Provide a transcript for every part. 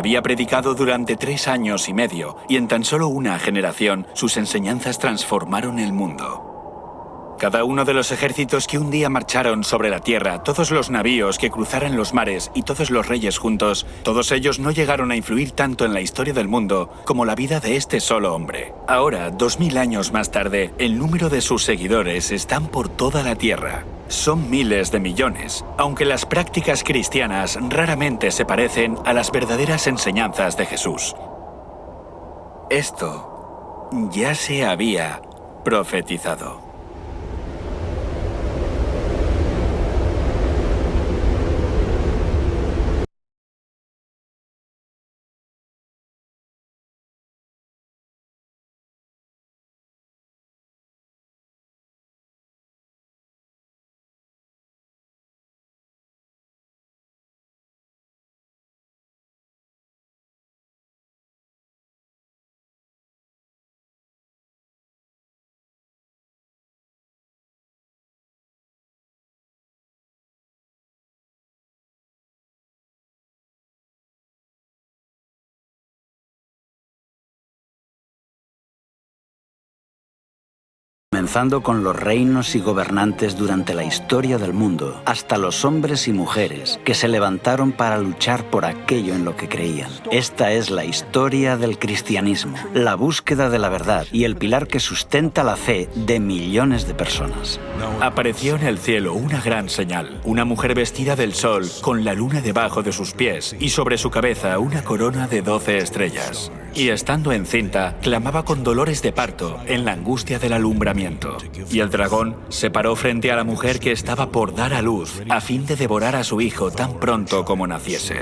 Había predicado durante 3 años y medio y en tan solo una generación sus enseñanzas transformaron el mundo. Cada uno de los ejércitos que un día marcharon sobre la tierra, todos los navíos que cruzaran los mares y todos los reyes juntos, todos ellos no llegaron a influir tanto en la historia del mundo como la vida de este solo hombre. Ahora, 2000 años más tarde, el número de sus seguidores están por toda la tierra. Son miles de millones, aunque las prácticas cristianas raramente se parecen a las verdaderas enseñanzas de Jesús. Esto ya se había profetizado. Comenzando con los reinos y gobernantes durante la historia del mundo, hasta los hombres y mujeres que se levantaron para luchar por aquello en lo que creían. Esta es la historia del cristianismo, la búsqueda de la verdad y el pilar que sustenta la fe de millones de personas. Apareció en el cielo una gran señal, una mujer vestida del sol, con la luna debajo de sus pies y sobre su cabeza una corona de 12 estrellas. Y estando encinta, clamaba con dolores de parto en la angustia del alumbramiento. Y el dragón se paró frente a la mujer que estaba por dar a luz, a fin de devorar a su hijo tan pronto como naciese.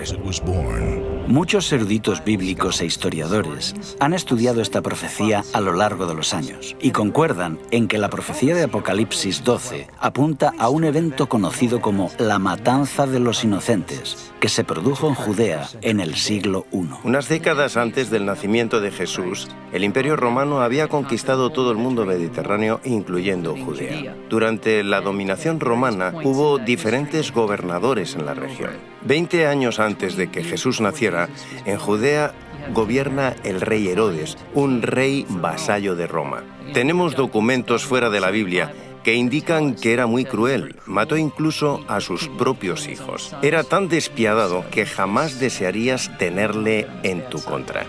Muchos eruditos bíblicos e historiadores han estudiado esta profecía a lo largo de los años y concuerdan en que la profecía de Apocalipsis 12 apunta a un evento conocido como la matanza de los inocentes, que se produjo en Judea en el siglo I. Unas décadas antes del nacimiento de Jesús, el Imperio Romano había conquistado todo el mundo mediterráneo, incluyendo Judea. Durante la dominación romana hubo diferentes gobernadores en la región. 20 años antes de que Jesús naciera, en Judea gobierna el rey Herodes, un rey vasallo de Roma. Tenemos documentos fuera de la Biblia que indican que era muy cruel, mató incluso a sus propios hijos. Era tan despiadado que jamás desearías tenerle en tu contra.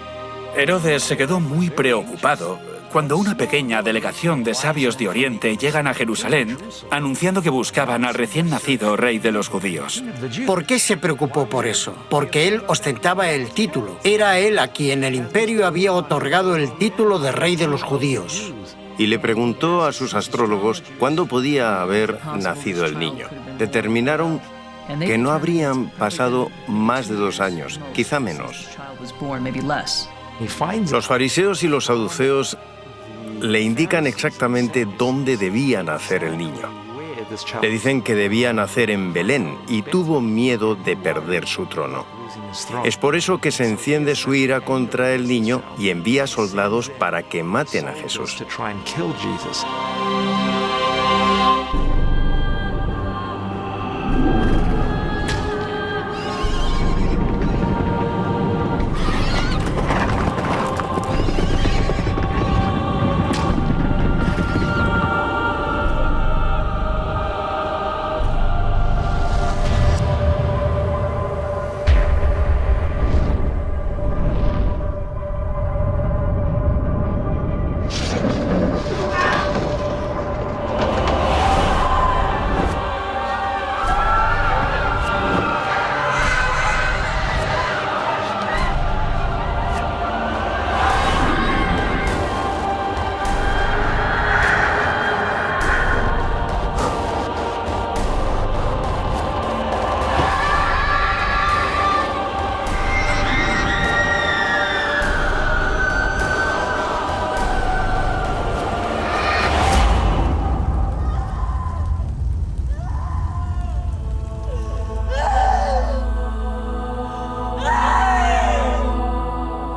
Herodes se quedó muy preocupado cuando una pequeña delegación de sabios de Oriente llegan a Jerusalén anunciando que buscaban al recién nacido rey de los judíos. ¿Por qué se preocupó por eso? Porque él ostentaba el título. Era él a quien el imperio había otorgado el título de rey de los judíos. Y le preguntó a sus astrólogos cuándo podía haber nacido el niño. Determinaron que no habrían pasado más de 2 años, quizá menos. Los fariseos y los saduceos le indican exactamente dónde debía nacer el niño. Le dicen que debía nacer en Belén y tuvo miedo de perder su trono. Es por eso que se enciende su ira contra el niño y envía soldados para que maten a Jesús.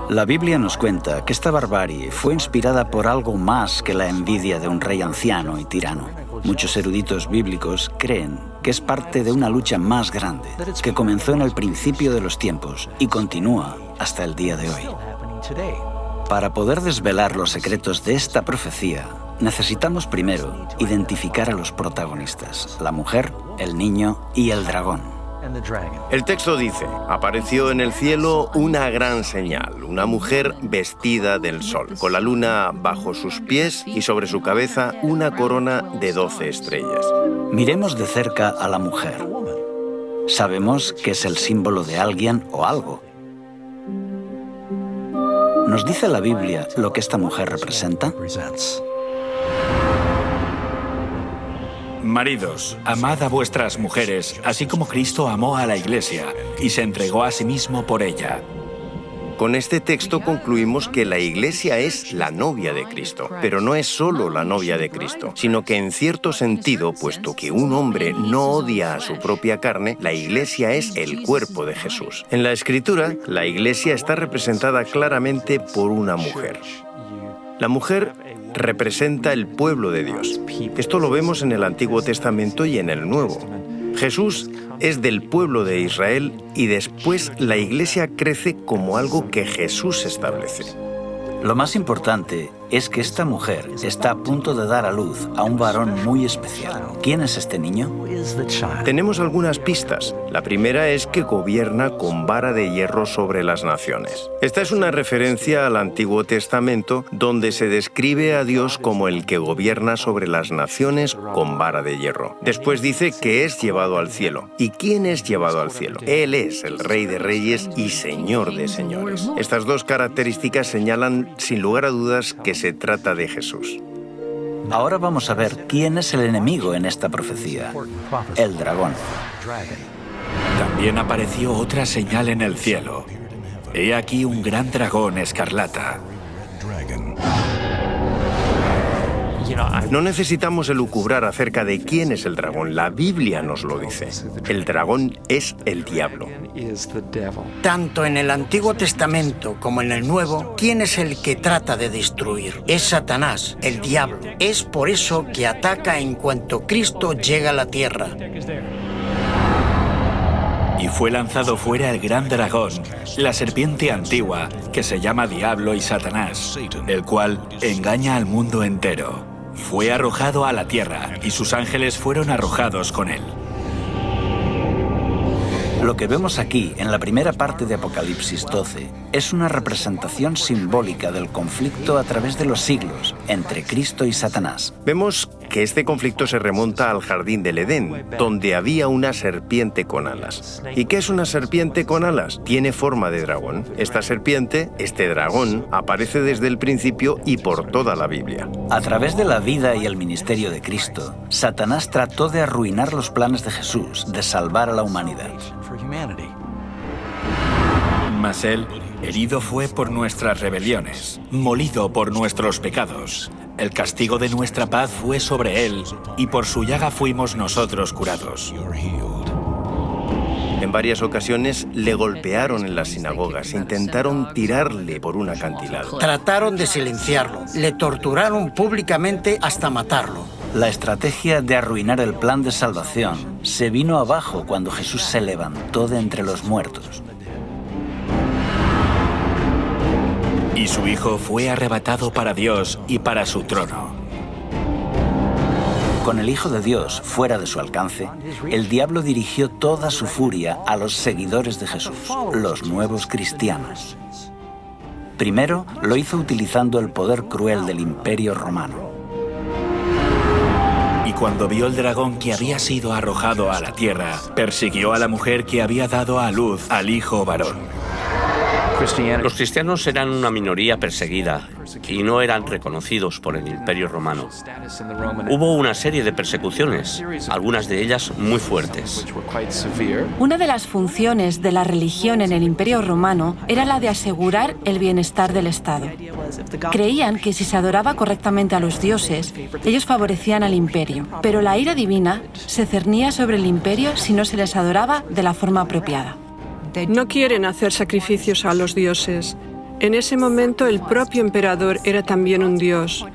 La Biblia nos cuenta que esta barbarie fue inspirada por algo más que la envidia de un rey anciano y tirano. Muchos eruditos bíblicos creen que es parte de una lucha más grande, que comenzó en el principio de los tiempos y continúa hasta el día de hoy. Para poder desvelar los secretos de esta profecía, necesitamos primero identificar a los protagonistas, la mujer, el niño y el dragón. El texto dice, apareció en el cielo una gran señal, una mujer vestida del sol, con la luna bajo sus pies y sobre su cabeza una corona de 12 estrellas. Miremos de cerca a la mujer. Sabemos que es el símbolo de alguien o algo. ¿Nos dice la Biblia lo que esta mujer representa? Maridos, amad a vuestras mujeres, así como Cristo amó a la Iglesia y se entregó a sí mismo por ella. Con este texto concluimos que la Iglesia es la novia de Cristo, pero no es solo la novia de Cristo, sino que en cierto sentido, puesto que un hombre no odia a su propia carne, la Iglesia es el cuerpo de Jesús. En la Escritura, la Iglesia está representada claramente por una mujer. La mujer representa el pueblo de Dios. Esto lo vemos en el Antiguo Testamento y en el Nuevo. Jesús es del pueblo de Israel y después la Iglesia crece como algo que Jesús establece. Lo más importante es que esta mujer está a punto de dar a luz a un varón muy especial. ¿Quién es este niño? Tenemos algunas pistas. La primera es que gobierna con vara de hierro sobre las naciones. Esta es una referencia al Antiguo Testamento, donde se describe a Dios como el que gobierna sobre las naciones con vara de hierro. Después dice que es llevado al cielo. ¿Y quién es llevado al cielo? Él es el Rey de Reyes y Señor de Señores. Estas dos características señalan, sin lugar a dudas, que se trata de Jesús. Ahora vamos a ver quién es el enemigo en esta profecía, el dragón. También apareció otra señal en el cielo. He aquí un gran dragón escarlata. No necesitamos elucubrar acerca de quién es el dragón. La Biblia nos lo dice. El dragón es el diablo. Tanto en el Antiguo Testamento como en el Nuevo, ¿quién es el que trata de destruir? Es Satanás, el diablo. Es por eso que ataca en cuanto Cristo llega a la tierra. Y fue lanzado fuera el gran dragón, la serpiente antigua, que se llama Diablo y Satanás, el cual engaña al mundo entero. Fue arrojado a la tierra, y sus ángeles fueron arrojados con él. Lo que vemos aquí, en la primera parte de Apocalipsis 12, es una representación simbólica del conflicto a través de los siglos entre Cristo y Satanás. Vemos que este conflicto se remonta al jardín del Edén, donde había una serpiente con alas. ¿Y qué es una serpiente con alas? Tiene forma de dragón. Esta serpiente, este dragón, aparece desde el principio y por toda la Biblia. A través de la vida y el ministerio de Cristo, Satanás trató de arruinar los planes de Jesús de salvar a la humanidad. Mas él, herido fue por nuestras rebeliones, molido por nuestros pecados. El castigo de nuestra paz fue sobre él, y por su llaga fuimos nosotros curados. En varias ocasiones le golpearon en las sinagogas, intentaron tirarle por un acantilado. Trataron de silenciarlo, le torturaron públicamente hasta matarlo. La estrategia de arruinar el plan de salvación se vino abajo cuando Jesús se levantó de entre los muertos. Y su Hijo fue arrebatado para Dios y para su trono. Con el Hijo de Dios fuera de su alcance, el diablo dirigió toda su furia a los seguidores de Jesús, los nuevos cristianos. Primero lo hizo utilizando el poder cruel del Imperio Romano. Y cuando vio el dragón que había sido arrojado a la tierra, persiguió a la mujer que había dado a luz al hijo varón. Los cristianos eran una minoría perseguida y no eran reconocidos por el Imperio Romano. Hubo una serie de persecuciones, algunas de ellas muy fuertes. Una de las funciones de la religión en el Imperio Romano era la de asegurar el bienestar del Estado. Creían que si se adoraba correctamente a los dioses, ellos favorecían al imperio, pero la ira divina se cernía sobre el imperio si no se les adoraba de la forma apropiada. No quieren hacer sacrificios a los dioses. En ese momento el propio emperador era también un dios.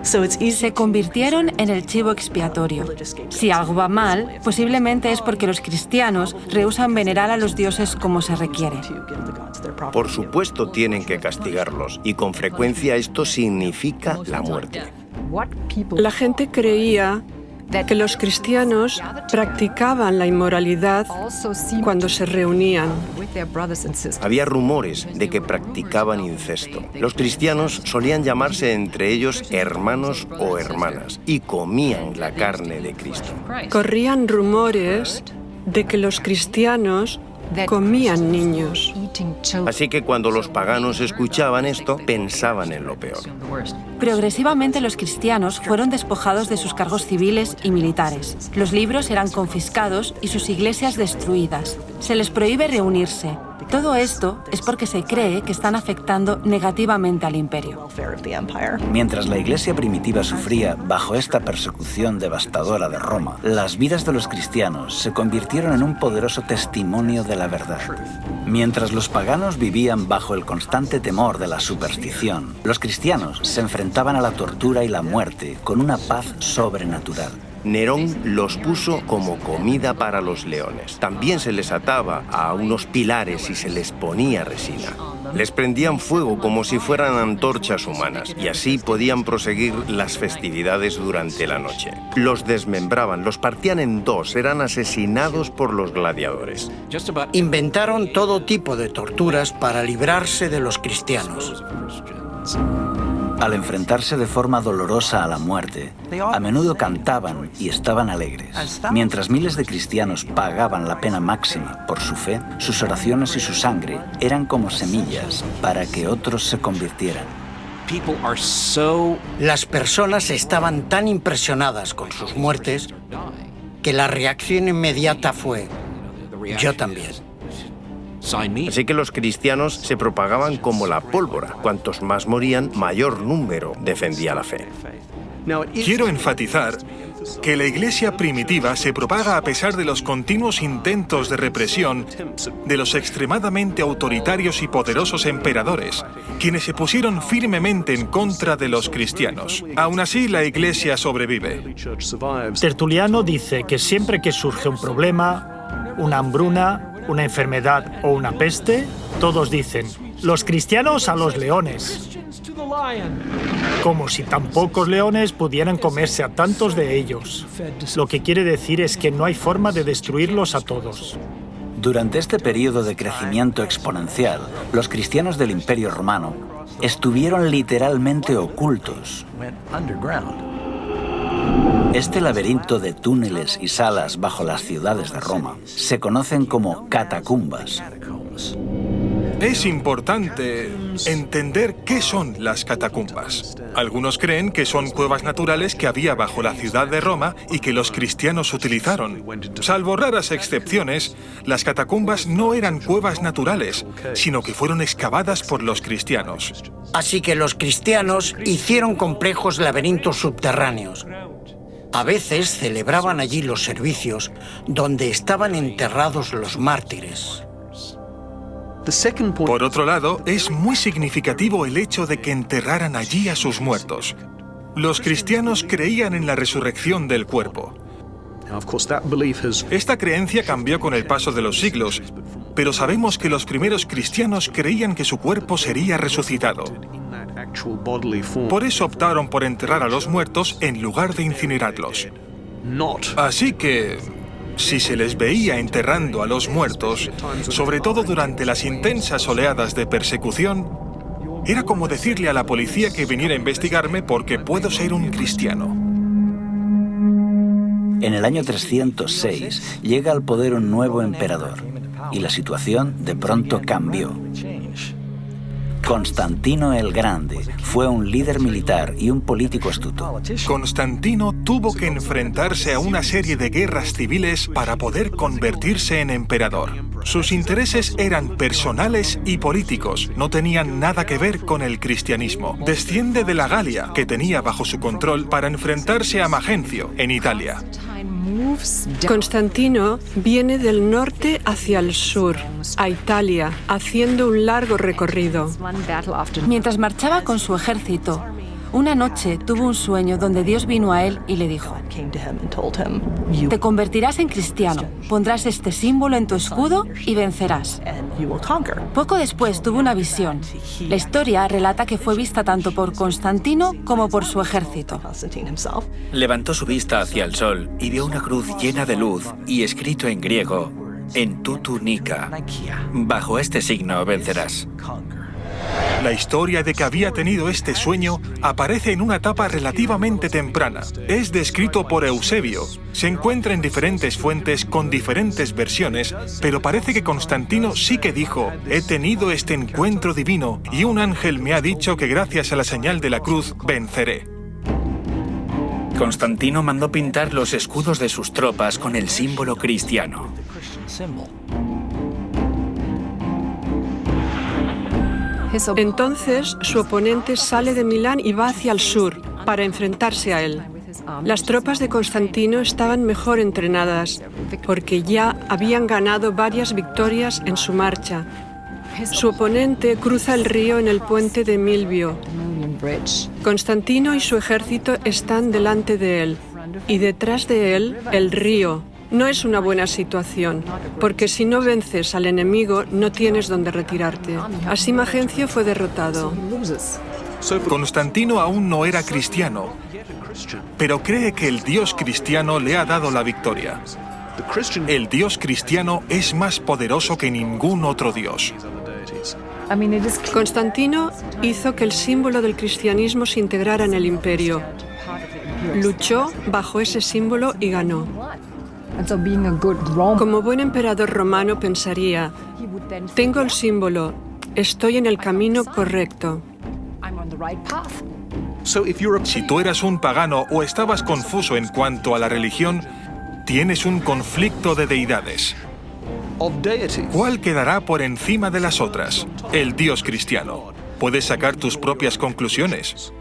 Se convirtieron en el chivo expiatorio. Si algo va mal, posiblemente es porque los cristianos rehúsan venerar a los dioses como se requiere. Por supuesto tienen que castigarlos, y con frecuencia esto significa la muerte. La gente creía que los cristianos practicaban la inmoralidad cuando se reunían. Había rumores de que practicaban incesto. Los cristianos solían llamarse entre ellos hermanos o hermanas y comían la carne de Cristo. Corrían rumores de que los cristianos comían niños. Así que cuando los paganos escuchaban esto, pensaban en lo peor. Progresivamente los cristianos fueron despojados de sus cargos civiles y militares. Los libros eran confiscados y sus iglesias destruidas. Se les prohíbe reunirse. Todo esto es porque se cree que están afectando negativamente al imperio. Mientras la iglesia primitiva sufría bajo esta persecución devastadora de Roma, las vidas de los cristianos se convirtieron en un poderoso testimonio de la verdad. Mientras los paganos vivían bajo el constante temor de la superstición, los cristianos se enfrentaban a la tortura y la muerte con una paz sobrenatural. Nerón los puso como comida para los leones. También se les ataba a unos pilares y se les ponía resina. Les prendían fuego como si fueran antorchas humanas y así podían proseguir las festividades durante la noche. Los desmembraban, los partían en dos, eran asesinados por los gladiadores. Inventaron todo tipo de torturas para librarse de los cristianos. Al enfrentarse de forma dolorosa a la muerte, a menudo cantaban y estaban alegres. Mientras miles de cristianos pagaban la pena máxima por su fe, sus oraciones y su sangre eran como semillas para que otros se convirtieran. Las personas estaban tan impresionadas con sus muertes que la reacción inmediata fue: yo también. Así que los cristianos se propagaban como la pólvora. Cuantos más morían, mayor número defendía la fe. Quiero enfatizar que la iglesia primitiva se propaga a pesar de los continuos intentos de represión de los extremadamente autoritarios y poderosos emperadores, quienes se pusieron firmemente en contra de los cristianos. Aún así, la iglesia sobrevive. Tertuliano dice que siempre que surge un problema, una hambruna, una enfermedad o una peste, todos dicen: los cristianos a los leones. Como si tan pocos leones pudieran comerse a tantos de ellos. Lo que quiere decir es que no hay forma de destruirlos a todos. Durante este periodo de crecimiento exponencial, los cristianos del Imperio Romano estuvieron literalmente ocultos. Este laberinto de túneles y salas bajo las ciudades de Roma se conocen como catacumbas. Es importante entender qué son las catacumbas. Algunos creen que son cuevas naturales que había bajo la ciudad de Roma y que los cristianos utilizaron. Salvo raras excepciones, las catacumbas no eran cuevas naturales, sino que fueron excavadas por los cristianos. Así que los cristianos hicieron complejos laberintos subterráneos. A veces celebraban allí los servicios donde estaban enterrados los mártires. Por otro lado, es muy significativo el hecho de que enterraran allí a sus muertos. Los cristianos creían en la resurrección del cuerpo. Esta creencia cambió con el paso de los siglos, pero sabemos que los primeros cristianos creían que su cuerpo sería resucitado. Por eso optaron por enterrar a los muertos en lugar de incinerarlos. Así que, si se les veía enterrando a los muertos, sobre todo durante las intensas oleadas de persecución, era como decirle a la policía que viniera a investigarme porque puedo ser un cristiano. En el año 306 llega al poder un nuevo emperador y la situación de pronto cambió. Constantino el Grande fue un líder militar y un político astuto. Constantino tuvo que enfrentarse a una serie de guerras civiles para poder convertirse en emperador. Sus intereses eran personales y políticos, no tenían nada que ver con el cristianismo. Desciende de la Galia, que tenía bajo su control, para enfrentarse a Magencio, en Italia. Constantino viene del norte hacia el sur, a Italia, haciendo un largo recorrido. Mientras marchaba con su ejército, Una noche tuvo un sueño donde Dios vino a él y le dijo: te convertirás en cristiano, pondrás este símbolo en tu escudo y vencerás. Poco después tuvo una visión. La historia relata que fue vista tanto por Constantino como por su ejército. Levantó su vista hacia el sol y vio una cruz llena de luz y escrito en griego: en tu túnica. Bajo este signo vencerás. La historia de que había tenido este sueño aparece en una etapa relativamente temprana. Es descrito por Eusebio. Se encuentra en diferentes fuentes con diferentes versiones, pero parece que Constantino sí que dijo: he tenido este encuentro divino y un ángel me ha dicho que gracias a la señal de la cruz venceré. Constantino mandó pintar los escudos de sus tropas con el símbolo cristiano. Entonces, su oponente sale de Milán y va hacia el sur para enfrentarse a él. Las tropas de Constantino estaban mejor entrenadas porque ya habían ganado varias victorias en su marcha. Su oponente cruza el río en el puente de Milvio. Constantino y su ejército están delante de él y detrás de él el río. No es una buena situación, porque si no vences al enemigo, no tienes dónde retirarte. Así Magencio fue derrotado. Constantino aún no era cristiano, pero cree que el Dios cristiano le ha dado la victoria. El Dios cristiano es más poderoso que ningún otro Dios. Constantino hizo que el símbolo del cristianismo se integrara en el imperio. Luchó bajo ese símbolo y ganó. Como buen emperador romano pensaría: tengo el símbolo, estoy en el camino correcto. Si tú eras un pagano o estabas confuso en cuanto a la religión, tienes un conflicto de deidades. ¿Cuál quedará por encima de las otras? El Dios cristiano. Puedes sacar tus propias conclusiones.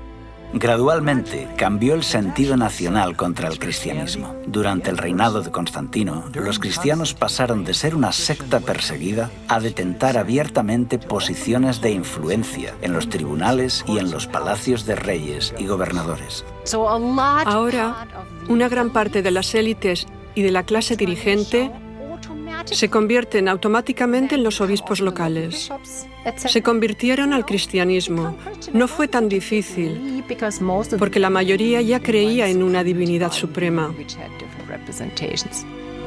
Gradualmente cambió el sentido nacional contra el cristianismo. Durante el reinado de Constantino, los cristianos pasaron de ser una secta perseguida a detentar abiertamente posiciones de influencia en los tribunales y en los palacios de reyes y gobernadores. Ahora, una gran parte de las élites y de la clase dirigente se convierten automáticamente en los obispos locales. Se convirtieron al cristianismo. No fue tan difícil, porque la mayoría ya creía en una divinidad suprema.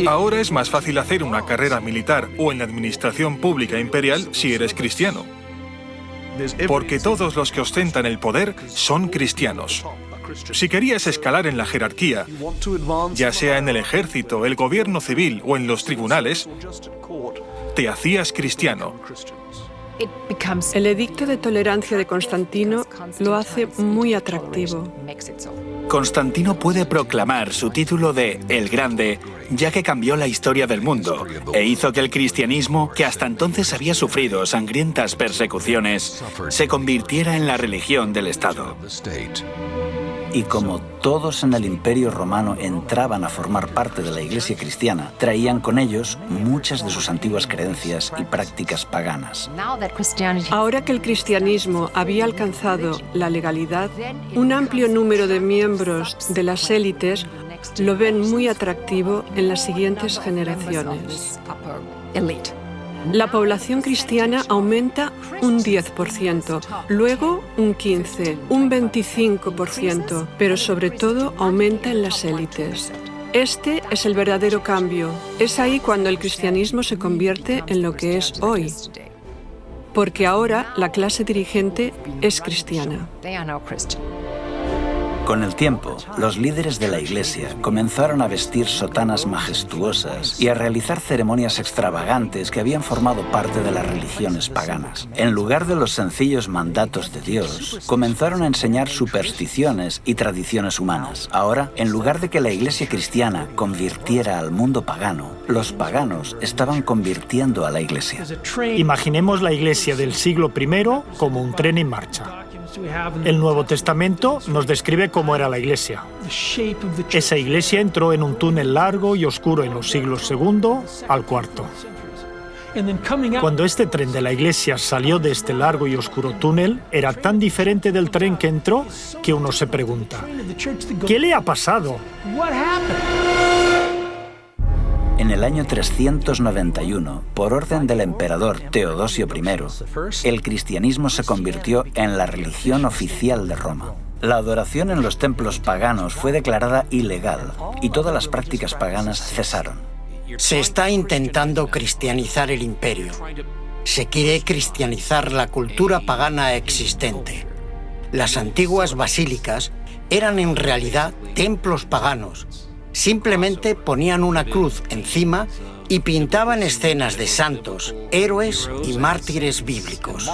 Ahora es más fácil hacer una carrera militar o en la administración pública imperial si eres cristiano, porque todos los que ostentan el poder son cristianos. Si querías escalar en la jerarquía, ya sea en el ejército, el gobierno civil o en los tribunales, te hacías cristiano. El edicto de tolerancia de Constantino lo hace muy atractivo. Constantino puede proclamar su título de El Grande, ya que cambió la historia del mundo e hizo que el cristianismo, que hasta entonces había sufrido sangrientas persecuciones, se convirtiera en la religión del Estado. Y como todos en el Imperio Romano entraban a formar parte de la Iglesia cristiana, traían con ellos muchas de sus antiguas creencias y prácticas paganas. Ahora que el cristianismo había alcanzado la legalidad, un amplio número de miembros de las élites lo ven muy atractivo en las siguientes generaciones. La población cristiana aumenta un 10%, luego un 15%, un 25%, pero sobre todo aumenta en las élites. Este es el verdadero cambio. Es ahí cuando el cristianismo se convierte en lo que es hoy, porque ahora la clase dirigente es cristiana. Con el tiempo, los líderes de la Iglesia comenzaron a vestir sotanas majestuosas y a realizar ceremonias extravagantes que habían formado parte de las religiones paganas. En lugar de los sencillos mandatos de Dios, comenzaron a enseñar supersticiones y tradiciones humanas. Ahora, en lugar de que la Iglesia cristiana convirtiera al mundo pagano, los paganos estaban convirtiendo a la Iglesia. Imaginemos la Iglesia del siglo I como un tren en marcha. El Nuevo Testamento nos describe cómo era la Iglesia. Esa Iglesia entró en un túnel largo y oscuro en los siglos II al IV. Cuando este tren de la iglesia salió de este largo y oscuro túnel, era tan diferente del tren que entró que uno se pregunta, ¿qué le ha pasado? En el año 391, por orden del emperador Teodosio I, el cristianismo se convirtió en la religión oficial de Roma. La adoración en los templos paganos fue declarada ilegal y todas las prácticas paganas cesaron. Se está intentando cristianizar el imperio. Se quiere cristianizar la cultura pagana existente. Las antiguas basílicas eran en realidad templos paganos. Simplemente ponían una cruz encima y pintaban escenas de santos, héroes y mártires bíblicos.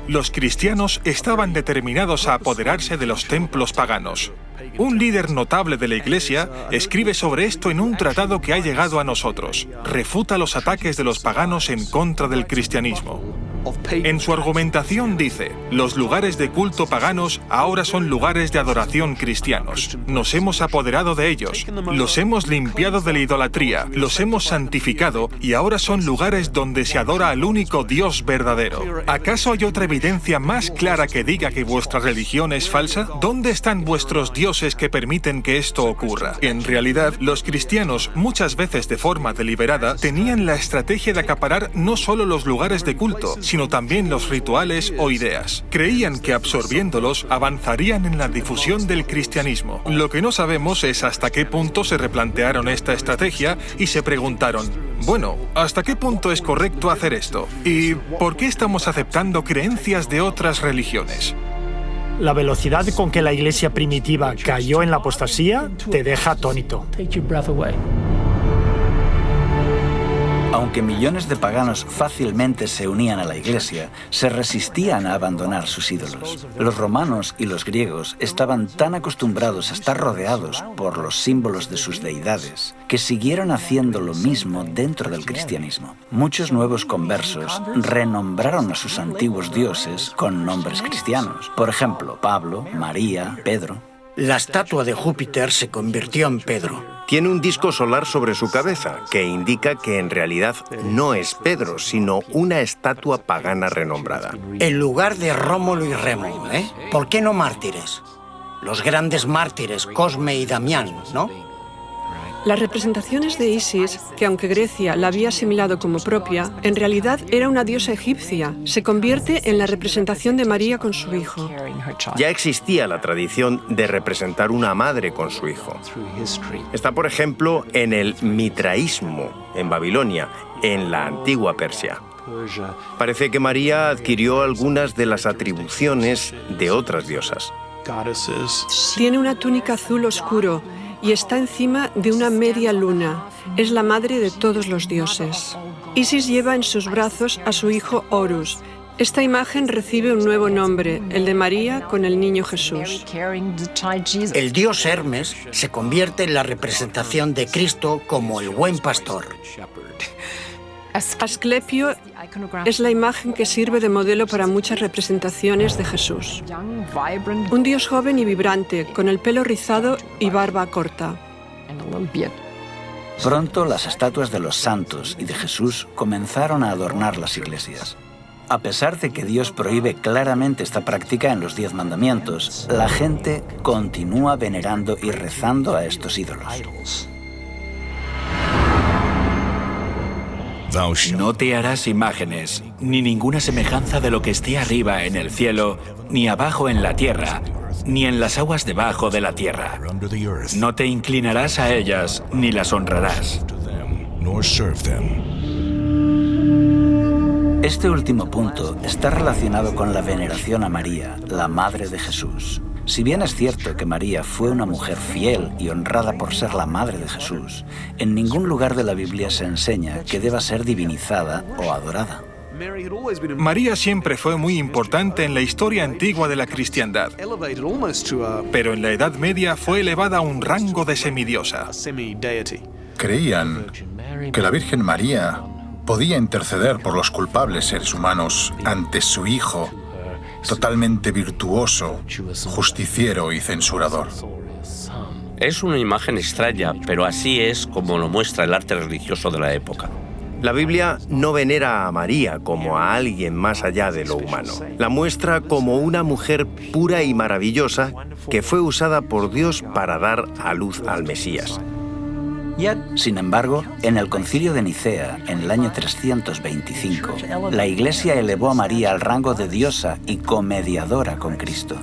Los cristianos estaban determinados a apoderarse de los templos paganos. Un líder notable de la Iglesia escribe sobre esto en un tratado que ha llegado a nosotros. Refuta los ataques de los paganos en contra del cristianismo. En su argumentación dice, los lugares de culto paganos ahora son lugares de adoración cristianos. Nos hemos apoderado de ellos, los hemos limpiado de la idolatría, los hemos santificado y ahora son lugares donde se adora al único Dios verdadero. ¿Acaso hay otra evidencia más clara que diga que vuestra religión es falsa? ¿Dónde están vuestros dioses que permiten que esto ocurra? En realidad, los cristianos, muchas veces de forma deliberada, tenían la estrategia de acaparar no solo los lugares de culto, sino también los rituales o ideas. Creían que absorbiéndolos avanzarían en la difusión del cristianismo. Lo que no sabemos es hasta qué punto se replantearon esta estrategia y se preguntaron, bueno, ¿hasta qué punto es correcto hacer esto? ¿Y por qué estamos aceptando creencias de otras religiones? La velocidad con que la iglesia primitiva cayó en la apostasía te deja atónito. Aunque millones de paganos fácilmente se unían a la iglesia, se resistían a abandonar sus ídolos. Los romanos y los griegos estaban tan acostumbrados a estar rodeados por los símbolos de sus deidades que siguieron haciendo lo mismo dentro del cristianismo. Muchos nuevos conversos renombraron a sus antiguos dioses con nombres cristianos. Por ejemplo, Pablo, María, Pedro. La estatua de Júpiter se convirtió en Pedro. Tiene un disco solar sobre su cabeza, que indica que en realidad no es Pedro, sino una estatua pagana renombrada. En lugar de Rómulo y Remo, ¿eh? ¿Por qué no mártires? Los grandes mártires, Cosme y Damián, ¿no? Las representaciones de Isis, que aunque Grecia la había asimilado como propia, en realidad era una diosa egipcia, se convierte en la representación de María con su hijo. Ya existía la tradición de representar una madre con su hijo. Está, por ejemplo, en el mitraísmo, en Babilonia, en la antigua Persia. Parece que María adquirió algunas de las atribuciones de otras diosas. Tiene una túnica azul oscuro y está encima de una media luna. Es la madre de todos los dioses. Isis lleva en sus brazos a su hijo Horus. Esta imagen recibe un nuevo nombre, el de María con el niño Jesús. El dios Hermes se convierte en la representación de Cristo como el buen pastor. Asclepio es la imagen que sirve de modelo para muchas representaciones de Jesús. Un dios joven y vibrante, con el pelo rizado y barba corta. Pronto las estatuas de los santos y de Jesús comenzaron a adornar las iglesias. A pesar de que Dios prohíbe claramente esta práctica en los 10 mandamientos, la gente continúa venerando y rezando a estos ídolos. No te harás imágenes, ni ninguna semejanza de lo que esté arriba en el cielo, ni abajo en la tierra, ni en las aguas debajo de la tierra. No te inclinarás a ellas, ni las honrarás. Este último punto está relacionado con la veneración a María, la Madre de Jesús. Si bien es cierto que María fue una mujer fiel y honrada por ser la madre de Jesús, en ningún lugar de la Biblia se enseña que deba ser divinizada o adorada. María siempre fue muy importante en la historia antigua de la cristiandad, pero en la Edad Media fue elevada a un rango de semidiosa. Creían que la Virgen María podía interceder por los culpables seres humanos ante su Hijo, totalmente virtuoso, justiciero y censurador. Es una imagen extraña, pero así es como lo muestra el arte religioso de la época. La Biblia no venera a María como a alguien más allá de lo humano. La muestra como una mujer pura y maravillosa que fue usada por Dios para dar a luz al Mesías. Sin embargo, en el Concilio de Nicea, en el año 325, la Iglesia elevó a María al rango de diosa y comediadora con Cristo.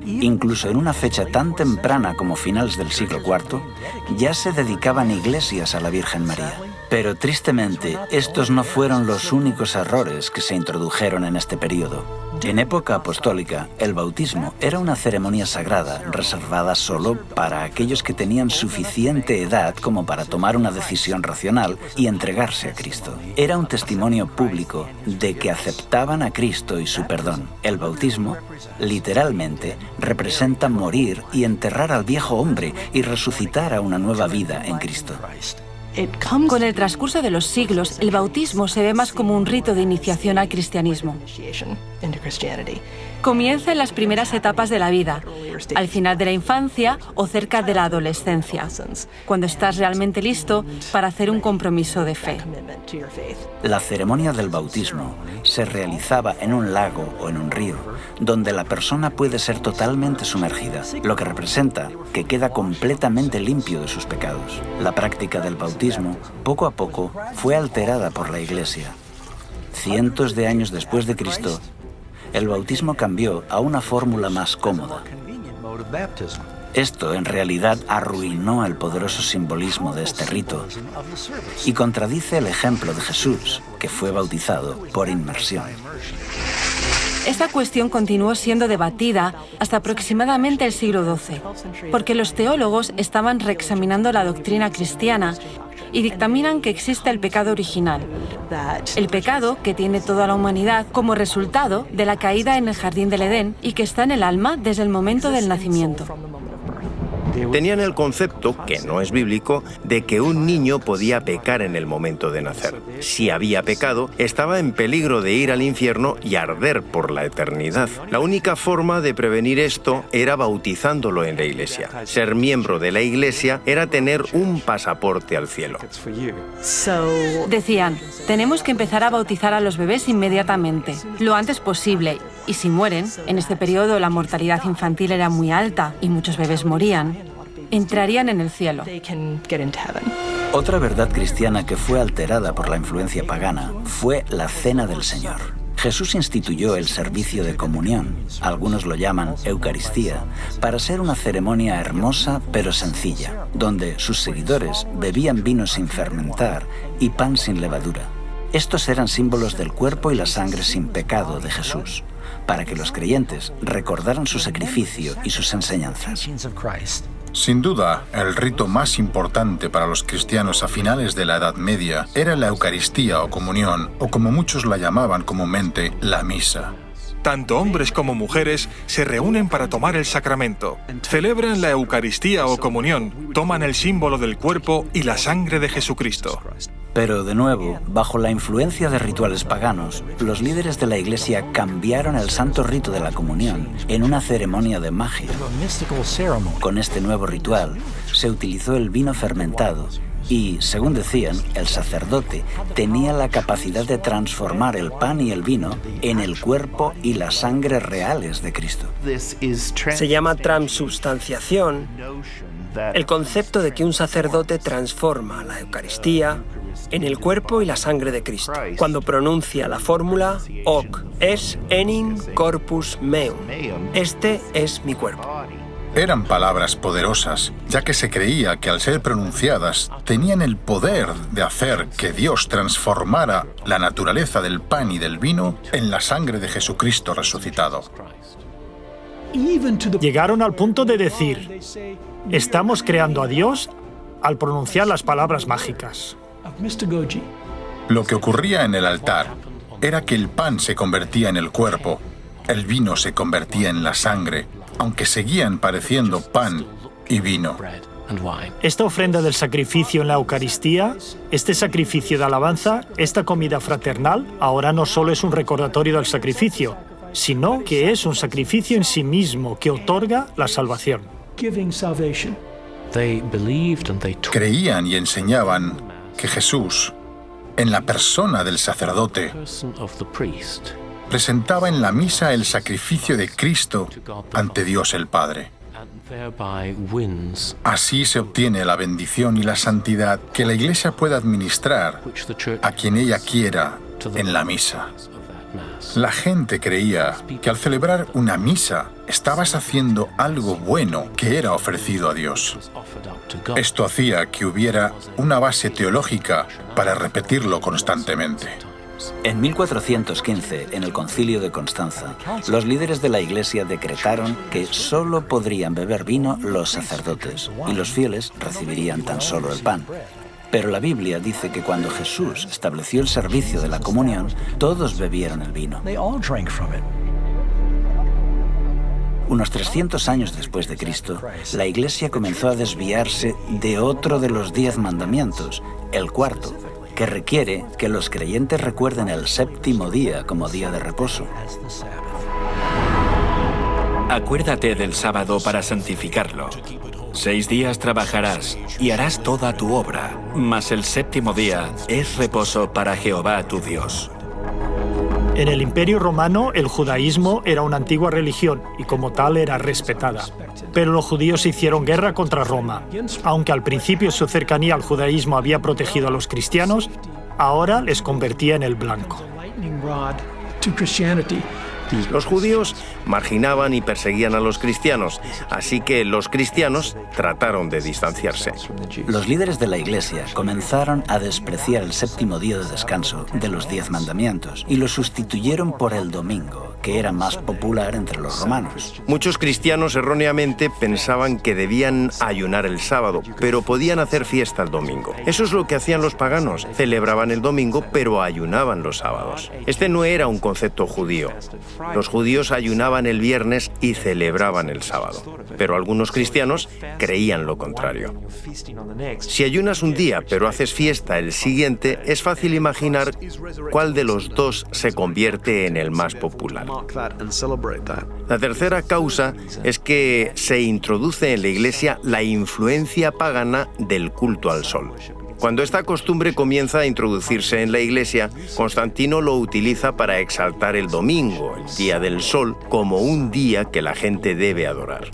Incluso en una fecha tan temprana como finales del siglo IV, ya se dedicaban iglesias a la Virgen María. Pero tristemente, estos no fueron los únicos errores que se introdujeron en este periodo. En época apostólica, el bautismo era una ceremonia sagrada reservada solo para aquellos que tenían suficiente edad como para tomar una decisión racional y entregarse a Cristo. Era un testimonio público de que aceptaban a Cristo y su perdón. El bautismo, literalmente, representa morir y enterrar al viejo hombre y resucitar a una nueva vida en Cristo. Con el transcurso de los siglos, el bautismo se ve más como un rito de iniciación al cristianismo. Comienza en las primeras etapas de la vida, al final de la infancia o cerca de la adolescencia, cuando estás realmente listo para hacer un compromiso de fe. La ceremonia del bautismo se realizaba en un lago o en un río, donde la persona puede ser totalmente sumergida, lo que representa que queda completamente limpio de sus pecados. La práctica del bautismo, poco a poco, fue alterada por la Iglesia. Cientos de años después de Cristo, el bautismo cambió a una fórmula más cómoda. Esto, en realidad, arruinó el poderoso simbolismo de este rito y contradice el ejemplo de Jesús, que fue bautizado por inmersión. Esta cuestión continuó siendo debatida hasta aproximadamente el siglo XII, porque los teólogos estaban reexaminando la doctrina cristiana y dictaminan que existe el pecado original, el pecado que tiene toda la humanidad como resultado de la caída en el jardín del Edén y que está en el alma desde el momento del nacimiento. Tenían el concepto, que no es bíblico, de que un niño podía pecar en el momento de nacer. Si había pecado, estaba en peligro de ir al infierno y arder por la eternidad. La única forma de prevenir esto era bautizándolo en la iglesia. Ser miembro de la iglesia era tener un pasaporte al cielo. Decían, tenemos que empezar a bautizar a los bebés inmediatamente, lo antes posible, y si mueren, en este periodo la mortalidad infantil era muy alta y muchos bebés morían, entrarían en el cielo. Otra verdad cristiana que fue alterada por la influencia pagana fue la Cena del Señor. Jesús instituyó el servicio de comunión, algunos lo llaman Eucaristía, para ser una ceremonia hermosa pero sencilla, donde sus seguidores bebían vino sin fermentar y pan sin levadura. Estos eran símbolos del cuerpo y la sangre sin pecado de Jesús, para que los creyentes recordaran su sacrificio y sus enseñanzas. Sin duda, el rito más importante para los cristianos a finales de la Edad Media era la Eucaristía o comunión, o como muchos la llamaban comúnmente, la misa. Tanto hombres como mujeres se reúnen para tomar el sacramento. Celebran la Eucaristía o comunión, toman el símbolo del cuerpo y la sangre de Jesucristo. Pero de nuevo, bajo la influencia de rituales paganos, los líderes de la Iglesia cambiaron el santo rito de la comunión en una ceremonia de magia. Con este nuevo ritual, se utilizó el vino fermentado y, según decían, el sacerdote tenía la capacidad de transformar el pan y el vino en el cuerpo y la sangre reales de Cristo. Se llama transubstanciación, el concepto de que un sacerdote transforma la Eucaristía en el cuerpo y la sangre de Cristo, cuando pronuncia la fórmula «Hoc es enim corpus meum», este es mi cuerpo. Eran palabras poderosas, ya que se creía que al ser pronunciadas tenían el poder de hacer que Dios transformara la naturaleza del pan y del vino en la sangre de Jesucristo resucitado. Llegaron al punto de decir, estamos creando a Dios al pronunciar las palabras mágicas. Lo que ocurría en el altar era que el pan se convertía en el cuerpo, el vino se convertía en la sangre, aunque seguían pareciendo pan y vino. Esta ofrenda del sacrificio en la Eucaristía, este sacrificio de alabanza, esta comida fraternal, ahora no solo es un recordatorio del sacrificio, sino que es un sacrificio en sí mismo que otorga la salvación. Creían y enseñaban que Jesús en la persona del sacerdote, presentaba en la misa el sacrificio de Cristo ante Dios el Padre. Así se obtiene la bendición y la santidad que la Iglesia puede administrar a quien ella quiera en la misa. La gente creía que al celebrar una misa estabas haciendo algo bueno que era ofrecido a Dios. Esto hacía que hubiera una base teológica para repetirlo constantemente. En 1415, en el Concilio de Constanza, los líderes de la Iglesia decretaron que solo podrían beber vino los sacerdotes y los fieles recibirían tan solo el pan. Pero la Biblia dice que cuando Jesús estableció el servicio de la comunión, todos bebieron el vino. Unos 300 años después de Cristo, la Iglesia comenzó a desviarse de otro de los 10 mandamientos, el cuarto, que requiere que los creyentes recuerden el séptimo día como día de reposo. Acuérdate del sábado para santificarlo. 6 días trabajarás y harás toda tu obra, mas el séptimo día es reposo para Jehová tu Dios. En el Imperio Romano, el judaísmo era una antigua religión y como tal era respetada. Pero los judíos hicieron guerra contra Roma. Aunque al principio su cercanía al judaísmo había protegido a los cristianos, ahora les convertía en el blanco. Los judíos marginaban y perseguían a los cristianos, así que los cristianos trataron de distanciarse. Los líderes de la Iglesia comenzaron a despreciar el séptimo día de descanso de los 10 mandamientos y lo sustituyeron por el domingo, que era más popular entre los romanos. Muchos cristianos erróneamente pensaban que debían ayunar el sábado, pero podían hacer fiesta el domingo. Eso es lo que hacían los paganos, celebraban el domingo, pero ayunaban los sábados. Este no era un concepto judío. Los judíos ayunaban el viernes y celebraban el sábado, pero algunos cristianos creían lo contrario. Si ayunas un día pero haces fiesta el siguiente, es fácil imaginar cuál de los dos se convierte en el más popular. La tercera causa es que se introduce en la Iglesia la influencia pagana del culto al sol. Cuando esta costumbre comienza a introducirse en la Iglesia, Constantino lo utiliza para exaltar el domingo, el día del sol, como un día que la gente debe adorar.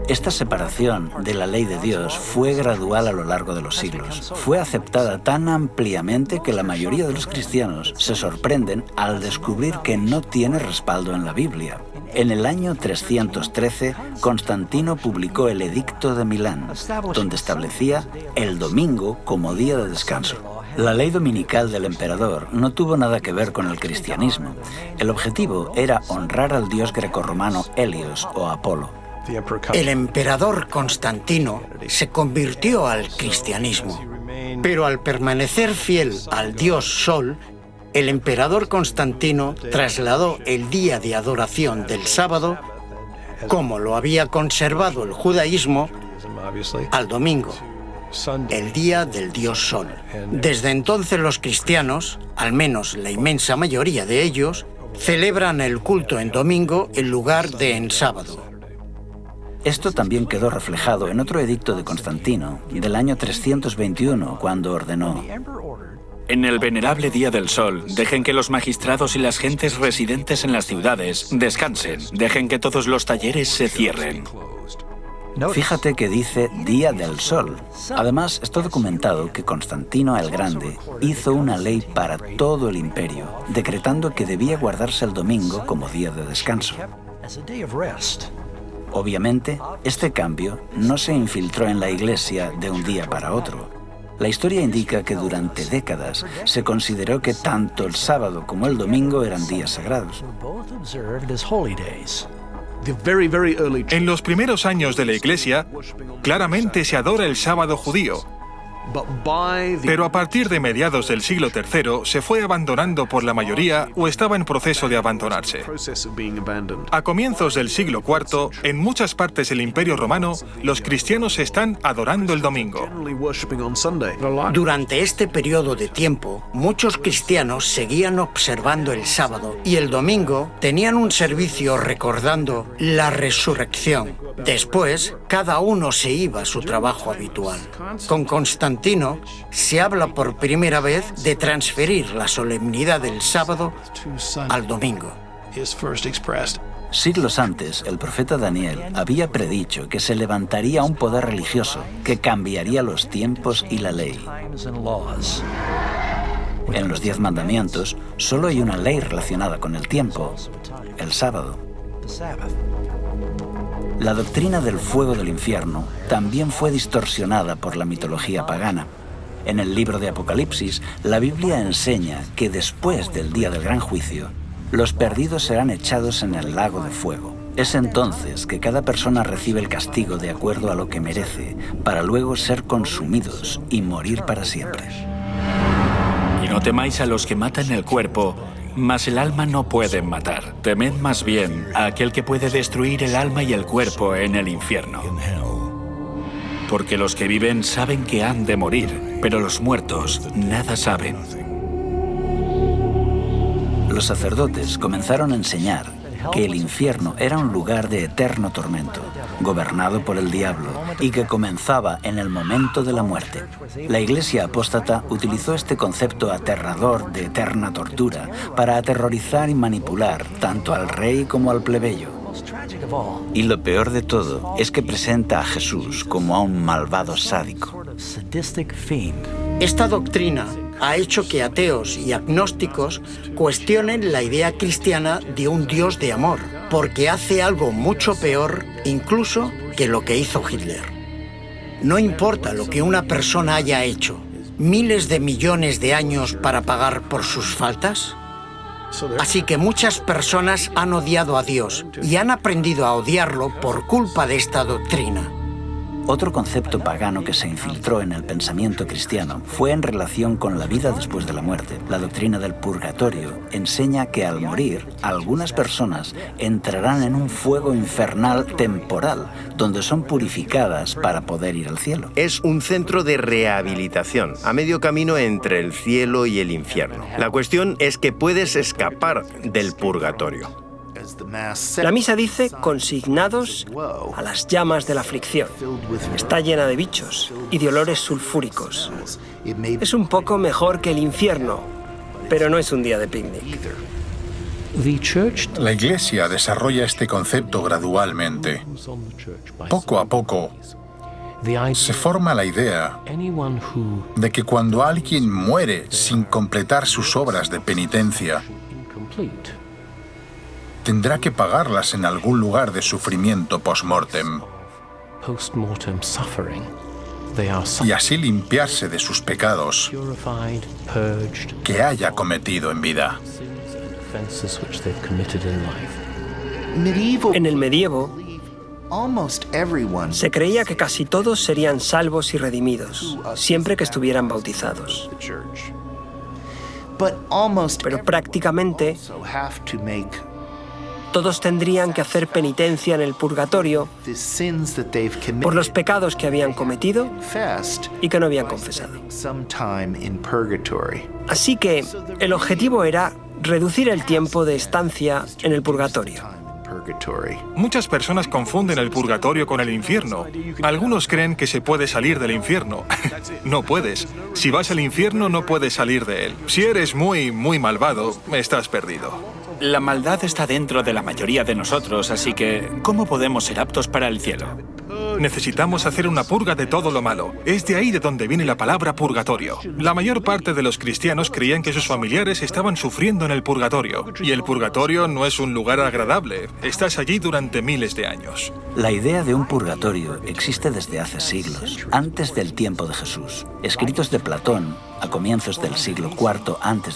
Esta separación de la ley de Dios fue gradual a lo largo de los siglos. Fue aceptada tan ampliamente que la mayoría de los cristianos se sorprenden al descubrir que no tiene respaldo en la Biblia. En el año 313, Constantino publicó el Edicto de Milán, donde establecía el domingo como día de descanso. La ley dominical del emperador no tuvo nada que ver con el cristianismo. El objetivo era honrar al dios grecorromano Helios o Apolo. El emperador Constantino se convirtió al cristianismo, pero al permanecer fiel al dios Sol, el emperador Constantino trasladó el día de adoración del sábado, como lo había conservado el judaísmo, al domingo, el día del dios Sol. Desde entonces los cristianos, al menos la inmensa mayoría de ellos, celebran el culto en domingo en lugar de en sábado. Esto también quedó reflejado en otro edicto de Constantino, del año 321, cuando ordenó: En el venerable día del sol, dejen que los magistrados y las gentes residentes en las ciudades descansen, dejen que todos los talleres se cierren. Fíjate que dice Día del Sol. Además, está documentado que Constantino el Grande hizo una ley para todo el imperio, decretando que debía guardarse el domingo como día de descanso. Obviamente, este cambio no se infiltró en la Iglesia de un día para otro. La historia indica que durante décadas se consideró que tanto el sábado como el domingo eran días sagrados. En los primeros años de la Iglesia, claramente se adora el sábado judío. Pero a partir de mediados del siglo III se fue abandonando por la mayoría o estaba en proceso de abandonarse. A comienzos del siglo IV, en muchas partes del Imperio Romano, los cristianos están adorando el domingo. Durante este periodo de tiempo, muchos cristianos seguían observando el sábado y el domingo tenían un servicio recordando la resurrección. Después, cada uno se iba a su trabajo habitual. Con Constantino Constantino se habla por primera vez de transferir la solemnidad del sábado al domingo. Siglos antes, el profeta Daniel había predicho que se levantaría un poder religioso que cambiaría los tiempos y la ley. En los 10 mandamientos solo hay una ley relacionada con el tiempo, el sábado. La doctrina del fuego del infierno también fue distorsionada por la mitología pagana. En el libro de Apocalipsis, la Biblia enseña que después del día del gran juicio, los perdidos serán echados en el lago de fuego. Es entonces que cada persona recibe el castigo de acuerdo a lo que merece, para luego ser consumidos y morir para siempre. Y no temáis a los que matan el cuerpo, mas el alma no pueden matar. Temed más bien a aquel que puede destruir el alma y el cuerpo en el infierno. Porque los que viven saben que han de morir, pero los muertos nada saben. Los sacerdotes comenzaron a enseñar que el infierno era un lugar de eterno tormento, gobernado por el diablo, y que comenzaba en el momento de la muerte. La Iglesia apóstata utilizó este concepto aterrador de eterna tortura para aterrorizar y manipular tanto al rey como al plebeyo. Y lo peor de todo es que presenta a Jesús como a un malvado sádico. Esta doctrina ha hecho que ateos y agnósticos cuestionen la idea cristiana de un Dios de amor, porque hace algo mucho peor incluso que lo que hizo Hitler. No importa lo que una persona haya hecho, miles de millones de años para pagar por sus faltas. Así que muchas personas han odiado a Dios y han aprendido a odiarlo por culpa de esta doctrina. Otro concepto pagano que se infiltró en el pensamiento cristiano fue en relación con la vida después de la muerte. La doctrina del purgatorio enseña que al morir, algunas personas entrarán en un fuego infernal temporal, donde son purificadas para poder ir al cielo. Es un centro de rehabilitación, a medio camino entre el cielo y el infierno. La cuestión es que puedes escapar del purgatorio. La misa dice consignados a las llamas de la aflicción. Está llena de bichos y de olores sulfúricos. Es un poco mejor que el infierno, pero no es un día de picnic. La Iglesia desarrolla este concepto gradualmente. Poco a poco, se forma la idea de que cuando alguien muere sin completar sus obras de penitencia, tendrá que pagarlas en algún lugar de sufrimiento post-mortem y así limpiarse de sus pecados que haya cometido en vida. En el medievo, se creía que casi todos serían salvos y redimidos, siempre que estuvieran bautizados. Pero prácticamente todos tendrían que hacer penitencia en el purgatorio por los pecados que habían cometido y que no habían confesado. Así que el objetivo era reducir el tiempo de estancia en el purgatorio. Muchas personas confunden el purgatorio con el infierno. Algunos creen que se puede salir del infierno. No puedes. Si vas al infierno, no puedes salir de él. Si eres muy malvado, estás perdido. La maldad está dentro de la mayoría de nosotros, así que ¿cómo podemos ser aptos para el cielo? Necesitamos hacer una purga de todo lo malo. Es de ahí de donde viene la palabra purgatorio. La mayor parte de los cristianos creían que sus familiares estaban sufriendo en el purgatorio. Y el purgatorio no es un lugar agradable. Estás allí durante miles de años. La idea de un purgatorio existe desde hace siglos, antes del tiempo de Jesús. Escritos de Platón, a comienzos del siglo IV a.C.,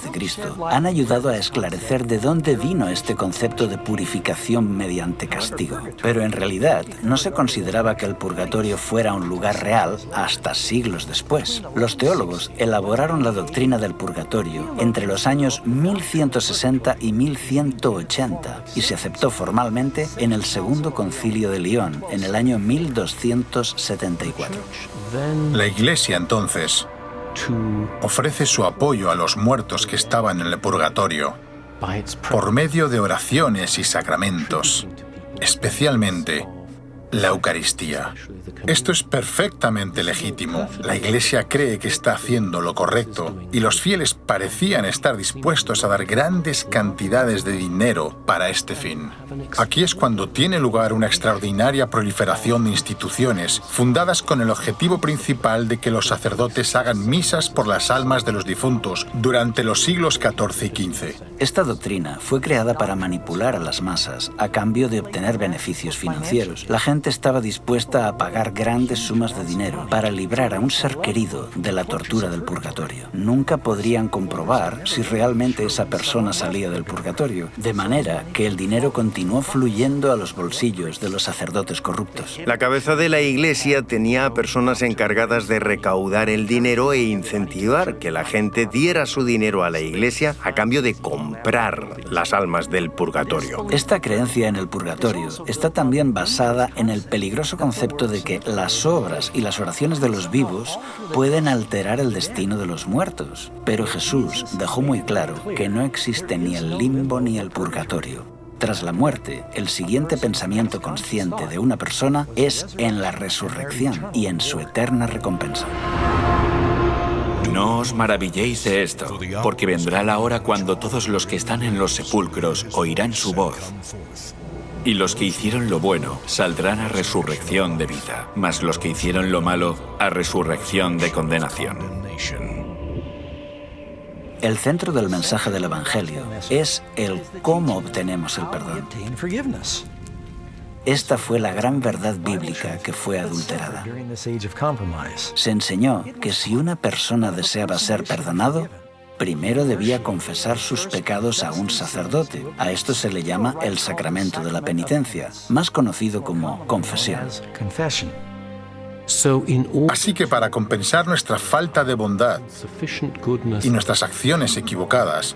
han ayudado a esclarecer de dónde vino este concepto de purificación mediante castigo. Pero en realidad no se consideraba que el purgatorio fuera un lugar real hasta siglos después. Los teólogos elaboraron la doctrina del purgatorio entre los años 1160 y 1180 y se aceptó formalmente en el Segundo Concilio de León en el año 1274. La Iglesia entonces ofrece su apoyo a los muertos que estaban en el purgatorio por medio de oraciones y sacramentos, especialmente la Eucaristía. Esto es perfectamente legítimo. La Iglesia cree que está haciendo lo correcto y los fieles parecían estar dispuestos a dar grandes cantidades de dinero para este fin. Aquí es cuando tiene lugar una extraordinaria proliferación de instituciones fundadas con el objetivo principal de que los sacerdotes hagan misas por las almas de los difuntos durante los siglos XIV y XV. Esta doctrina fue creada para manipular a las masas a cambio de obtener beneficios financieros. La gente estaba dispuesta a pagar grandes sumas de dinero para librar a un ser querido de la tortura del purgatorio. Nunca podrían comprobar si realmente esa persona salía del purgatorio, de manera que el dinero continuó fluyendo a los bolsillos de los sacerdotes corruptos. La cabeza de la Iglesia tenía a personas encargadas de recaudar el dinero e incentivar que la gente diera su dinero a la Iglesia a cambio de comprar las almas del purgatorio. Esta creencia en el purgatorio está también basada en el peligroso concepto de que las obras y las oraciones de los vivos pueden alterar el destino de los muertos. Pero Jesús dejó muy claro que no existe ni el limbo ni el purgatorio. Tras la muerte, el siguiente pensamiento consciente de una persona es en la resurrección y en su eterna recompensa. No os maravilléis de esto, porque vendrá la hora cuando todos los que están en los sepulcros oirán su voz. Y los que hicieron lo bueno saldrán a resurrección de vida, mas los que hicieron lo malo a resurrección de condenación. El centro del mensaje del Evangelio es el cómo obtenemos el perdón. Esta fue la gran verdad bíblica que fue adulterada. Se enseñó que si una persona deseaba ser perdonado, primero debía confesar sus pecados a un sacerdote. A esto se le llama el sacramento de la penitencia, más conocido como confesión. Así que para compensar nuestra falta de bondad y nuestras acciones equivocadas,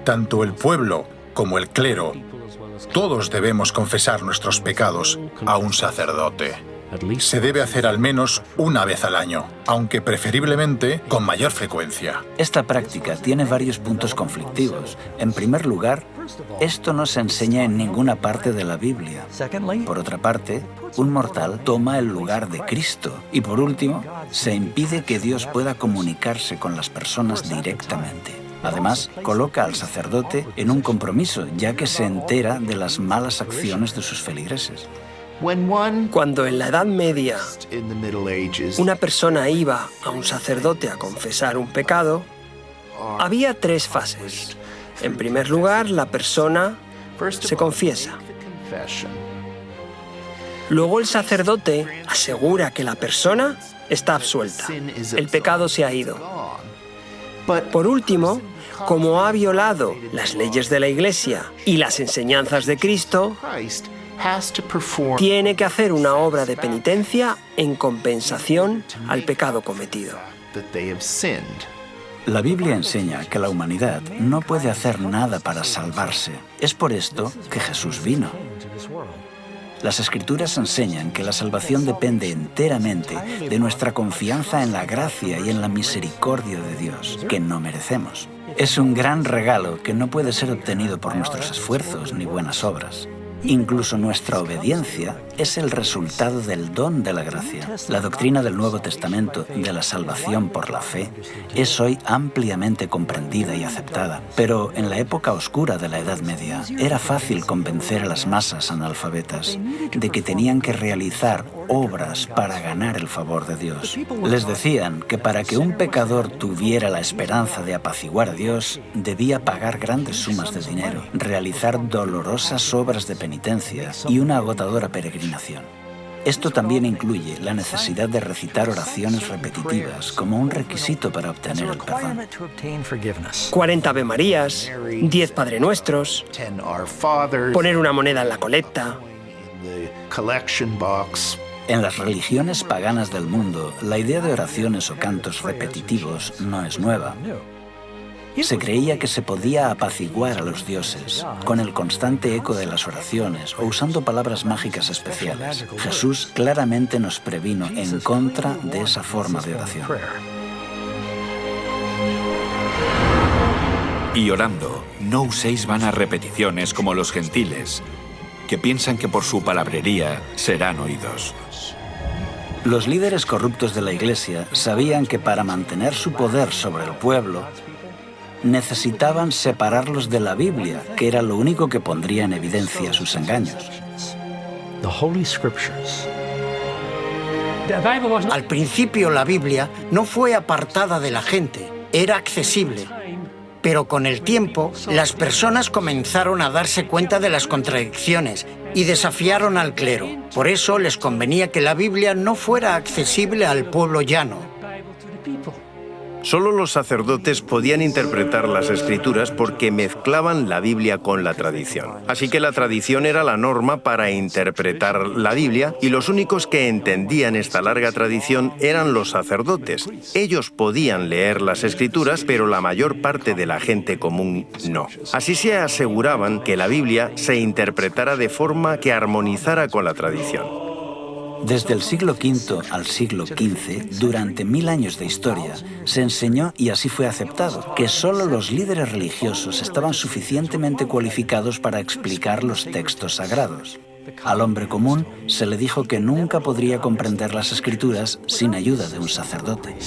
tanto el pueblo como el clero, todos debemos confesar nuestros pecados a un sacerdote. Se debe hacer al menos una vez al año, aunque preferiblemente con mayor frecuencia. Esta práctica tiene varios puntos conflictivos. En primer lugar, esto no se enseña en ninguna parte de la Biblia. Por otra parte, un mortal toma el lugar de Cristo. Y por último, se impide que Dios pueda comunicarse con las personas directamente. Además, coloca al sacerdote en un compromiso, ya que se entera de las malas acciones de sus feligreses. Cuando en la Edad Media una persona iba a un sacerdote a confesar un pecado, había 3 fases. En primer lugar, la persona se confiesa. Luego el sacerdote asegura que la persona está absuelta. El pecado se ha ido. Por último, como ha violado las leyes de la Iglesia y las enseñanzas de Cristo, tiene que hacer una obra de penitencia en compensación al pecado cometido. La Biblia enseña que la humanidad no puede hacer nada para salvarse. Es por esto que Jesús vino. Las Escrituras enseñan que la salvación depende enteramente de nuestra confianza en la gracia y en la misericordia de Dios, que no merecemos. Es un gran regalo que no puede ser obtenido por nuestros esfuerzos ni buenas obras. Incluso nuestra obediencia es el resultado del don de la gracia. La doctrina del Nuevo Testamento de la salvación por la fe es hoy ampliamente comprendida y aceptada, pero en la época oscura de la Edad Media era fácil convencer a las masas analfabetas de que tenían que realizar obras para ganar el favor de Dios. Les decían que para que un pecador tuviera la esperanza de apaciguar a Dios, debía pagar grandes sumas de dinero, realizar dolorosas obras de penitencia y una agotadora peregrinación. Esto también incluye la necesidad de recitar oraciones repetitivas como un requisito para obtener el perdón. 40 Ave Marías, 10 Padre Nuestros, poner una moneda en la colecta. En las religiones paganas del mundo, la idea de oraciones o cantos repetitivos no es nueva. Se creía que se podía apaciguar a los dioses con el constante eco de las oraciones o usando palabras mágicas especiales. Jesús claramente nos previno en contra de esa forma de oración. Y orando, no uséis vanas repeticiones como los gentiles, que piensan que por su palabrería serán oídos. Los líderes corruptos de la Iglesia sabían que para mantener su poder sobre el pueblo, necesitaban separarlos de la Biblia, que era lo único que pondría en evidencia sus engaños. Al principio la Biblia no fue apartada de la gente, era accesible. Pero con el tiempo, las personas comenzaron a darse cuenta de las contradicciones y desafiaron al clero. Por eso les convenía que la Biblia no fuera accesible al pueblo llano. Solo los sacerdotes podían interpretar las escrituras porque mezclaban la Biblia con la tradición. Así que la tradición era la norma para interpretar la Biblia y los únicos que entendían esta larga tradición eran los sacerdotes. Ellos podían leer las escrituras, pero la mayor parte de la gente común no. Así se aseguraban que la Biblia se interpretara de forma que armonizara con la tradición. Desde el siglo V al siglo XV, durante 1000 años de historia, se enseñó, y así fue aceptado, que solo los líderes religiosos estaban suficientemente cualificados para explicar los textos sagrados. Al hombre común se le dijo que nunca podría comprender las escrituras sin ayuda de un sacerdote.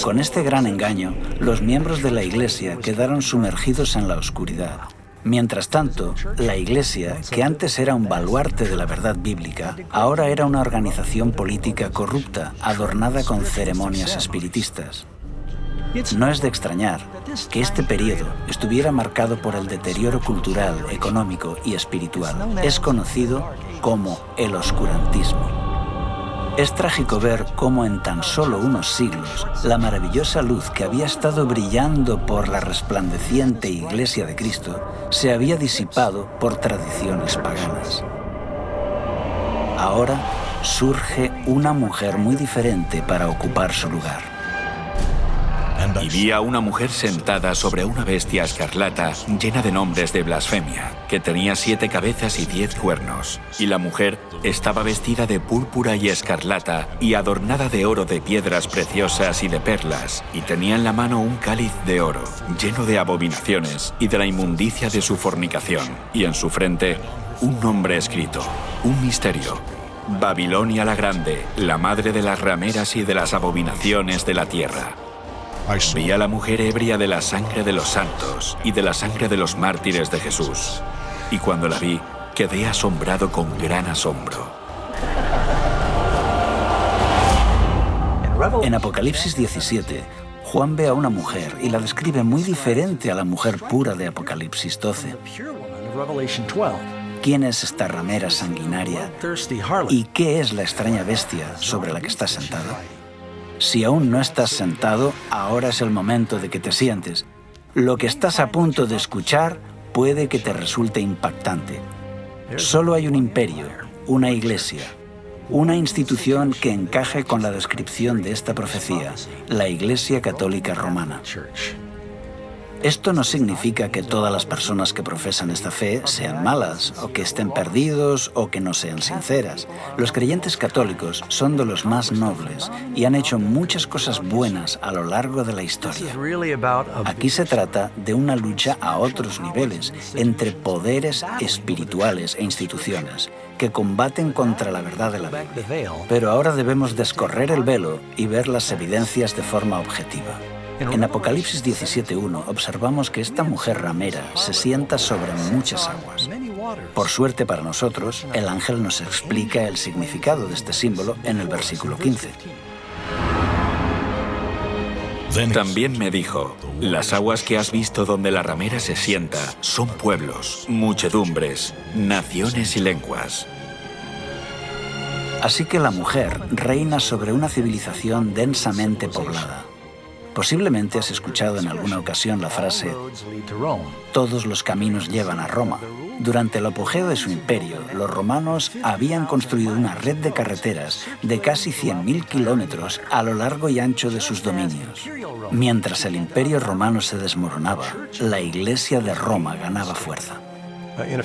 Con este gran engaño, los miembros de la Iglesia quedaron sumergidos en la oscuridad. Mientras tanto, la Iglesia, que antes era un baluarte de la verdad bíblica, ahora era una organización política corrupta, adornada con ceremonias espiritistas. No es de extrañar que este periodo estuviera marcado por el deterioro cultural, económico y espiritual. Es conocido como el oscurantismo. Es trágico ver cómo en tan solo unos siglos la maravillosa luz que había estado brillando por la resplandeciente Iglesia de Cristo se había disipado por tradiciones paganas. Ahora surge una mujer muy diferente para ocupar su lugar. Y vi a una mujer sentada sobre una bestia escarlata llena de nombres de blasfemia, que tenía 7 cabezas y 10 cuernos. Y la mujer estaba vestida de púrpura y escarlata y adornada de oro, de piedras preciosas y de perlas, y tenía en la mano un cáliz de oro, lleno de abominaciones y de la inmundicia de su fornicación, y en su frente un nombre escrito, un misterio: Babilonia la Grande, la madre de las rameras y de las abominaciones de la tierra. Vi a la mujer ebria de la sangre de los santos y de la sangre de los mártires de Jesús. Y cuando la vi, quedé asombrado con gran asombro. En Apocalipsis 17, Juan ve a una mujer y la describe muy diferente a la mujer pura de Apocalipsis 12. ¿Quién es esta ramera sanguinaria? ¿Y qué es la extraña bestia sobre la que está sentado? Si aún no estás sentado, ahora es el momento de que te sientes. Lo que estás a punto de escuchar puede que te resulte impactante. Solo hay un imperio, una iglesia, una institución que encaje con la descripción de esta profecía, la Iglesia Católica Romana. Esto no significa que todas las personas que profesan esta fe sean malas, o que estén perdidos, o que no sean sinceras. Los creyentes católicos son de los más nobles y han hecho muchas cosas buenas a lo largo de la historia. Aquí se trata de una lucha a otros niveles, entre poderes espirituales e instituciones, que combaten contra la verdad de la Biblia. Pero ahora debemos descorrer el velo y ver las evidencias de forma objetiva. En Apocalipsis 17:1 observamos que esta mujer ramera se sienta sobre muchas aguas. Por suerte para nosotros, el ángel nos explica el significado de este símbolo en el versículo 15. También me dijo: las aguas que has visto donde la ramera se sienta son pueblos, muchedumbres, naciones y lenguas. Así que la mujer reina sobre una civilización densamente poblada. Posiblemente has escuchado en alguna ocasión la frase «todos los caminos llevan a Roma». Durante el apogeo de su imperio, los romanos habían construido una red de carreteras de casi 100.000 kilómetros a lo largo y ancho de sus dominios. Mientras el imperio romano se desmoronaba, la Iglesia de Roma ganaba fuerza.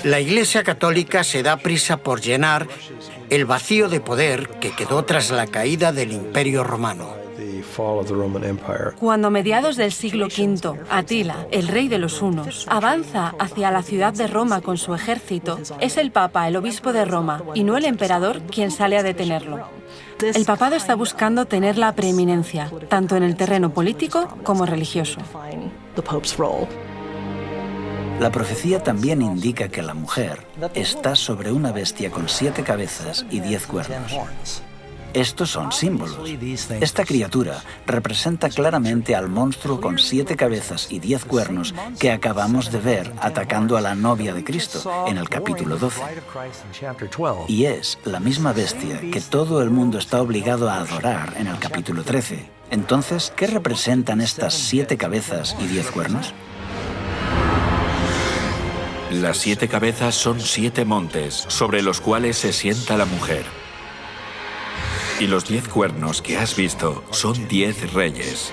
La Iglesia Católica se da prisa por llenar el vacío de poder que quedó tras la caída del Imperio Romano. Cuando a mediados del siglo V, Atila, el rey de los hunos, avanza hacia la ciudad de Roma con su ejército, es el Papa, el obispo de Roma, y no el emperador quien sale a detenerlo. El papado está buscando tener la preeminencia, tanto en el terreno político como religioso. La profecía también indica que la mujer está sobre una bestia con 7 cabezas y 10 cuernos. Estos son símbolos. Esta criatura representa claramente al monstruo con 7 cabezas y 10 cuernos que acabamos de ver atacando a la novia de Cristo en el capítulo 12. Y es la misma bestia que todo el mundo está obligado a adorar en el capítulo 13. Entonces, ¿qué representan estas 7 cabezas y 10 cuernos? Las 7 cabezas son 7 montes sobre los cuales se sienta la mujer. Y los 10 cuernos que has visto son 10 reyes.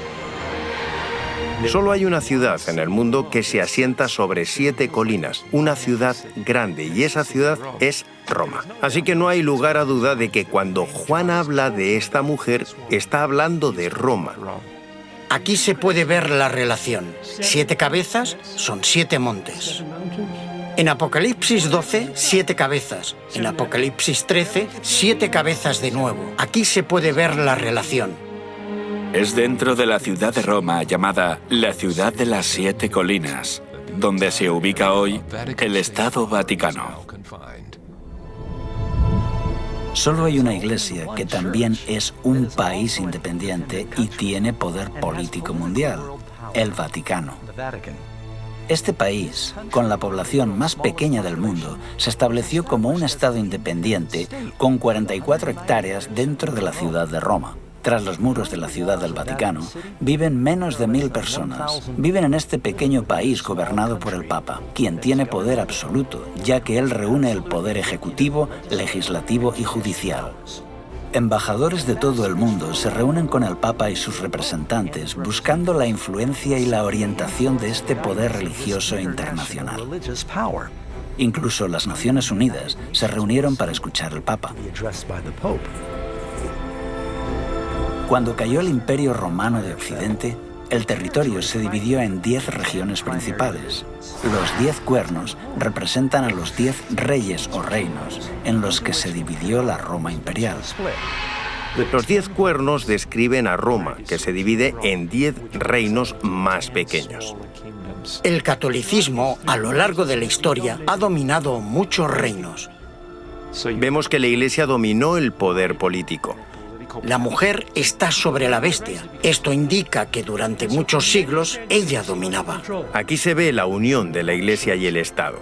Solo hay una ciudad en el mundo que se asienta sobre 7 colinas, una ciudad grande, y esa ciudad es Roma. Así que no hay lugar a duda de que cuando Juan habla de esta mujer, está hablando de Roma. Aquí se puede ver la relación. 7 cabezas son 7 montes. En Apocalipsis 12, 7 cabezas. En Apocalipsis 13, 7 cabezas de nuevo. Aquí se puede ver la relación. Es dentro de la ciudad de Roma llamada la ciudad de las 7 colinas, donde se ubica hoy el Estado Vaticano. Solo hay una iglesia que también es un país independiente y tiene poder político mundial, el Vaticano. Este país, con la población más pequeña del mundo, se estableció como un estado independiente con 44 hectáreas dentro de la ciudad de Roma. Tras los muros de la ciudad del Vaticano, viven menos de 1000 personas. Viven en este pequeño país gobernado por el Papa, quien tiene poder absoluto, ya que él reúne el poder ejecutivo, legislativo y judicial. Embajadores de todo el mundo se reúnen con el Papa y sus representantes buscando la influencia y la orientación de este poder religioso internacional. Incluso las Naciones Unidas se reunieron para escuchar al Papa. Cuando cayó el Imperio Romano de Occidente, el territorio se dividió en 10 regiones principales. Los 10 cuernos representan a los 10 reyes o reinos en los que se dividió la Roma imperial. Los 10 cuernos describen a Roma, que se divide en 10 reinos más pequeños. El catolicismo, a lo largo de la historia, ha dominado muchos reinos. Vemos que la Iglesia dominó el poder político. La mujer está sobre la bestia. Esto indica que durante muchos siglos ella dominaba. Aquí se ve la unión de la Iglesia y el Estado.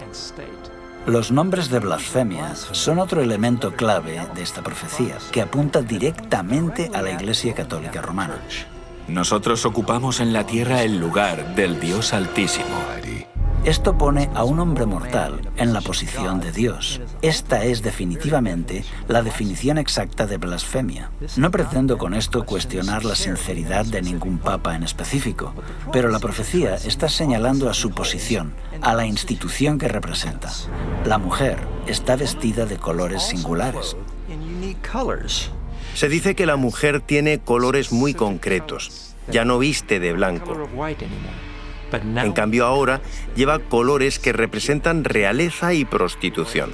Los nombres de blasfemia son otro elemento clave de esta profecía, que apunta directamente a la Iglesia Católica Romana. Nosotros ocupamos en la tierra el lugar del Dios Altísimo. Esto pone a un hombre mortal en la posición de Dios. Esta es definitivamente la definición exacta de blasfemia. No pretendo con esto cuestionar la sinceridad de ningún papa en específico, pero la profecía está señalando a su posición, a la institución que representa. La mujer está vestida de colores singulares. Se dice que la mujer tiene colores muy concretos. Ya no viste de blanco. En cambio ahora lleva colores que representan realeza y prostitución.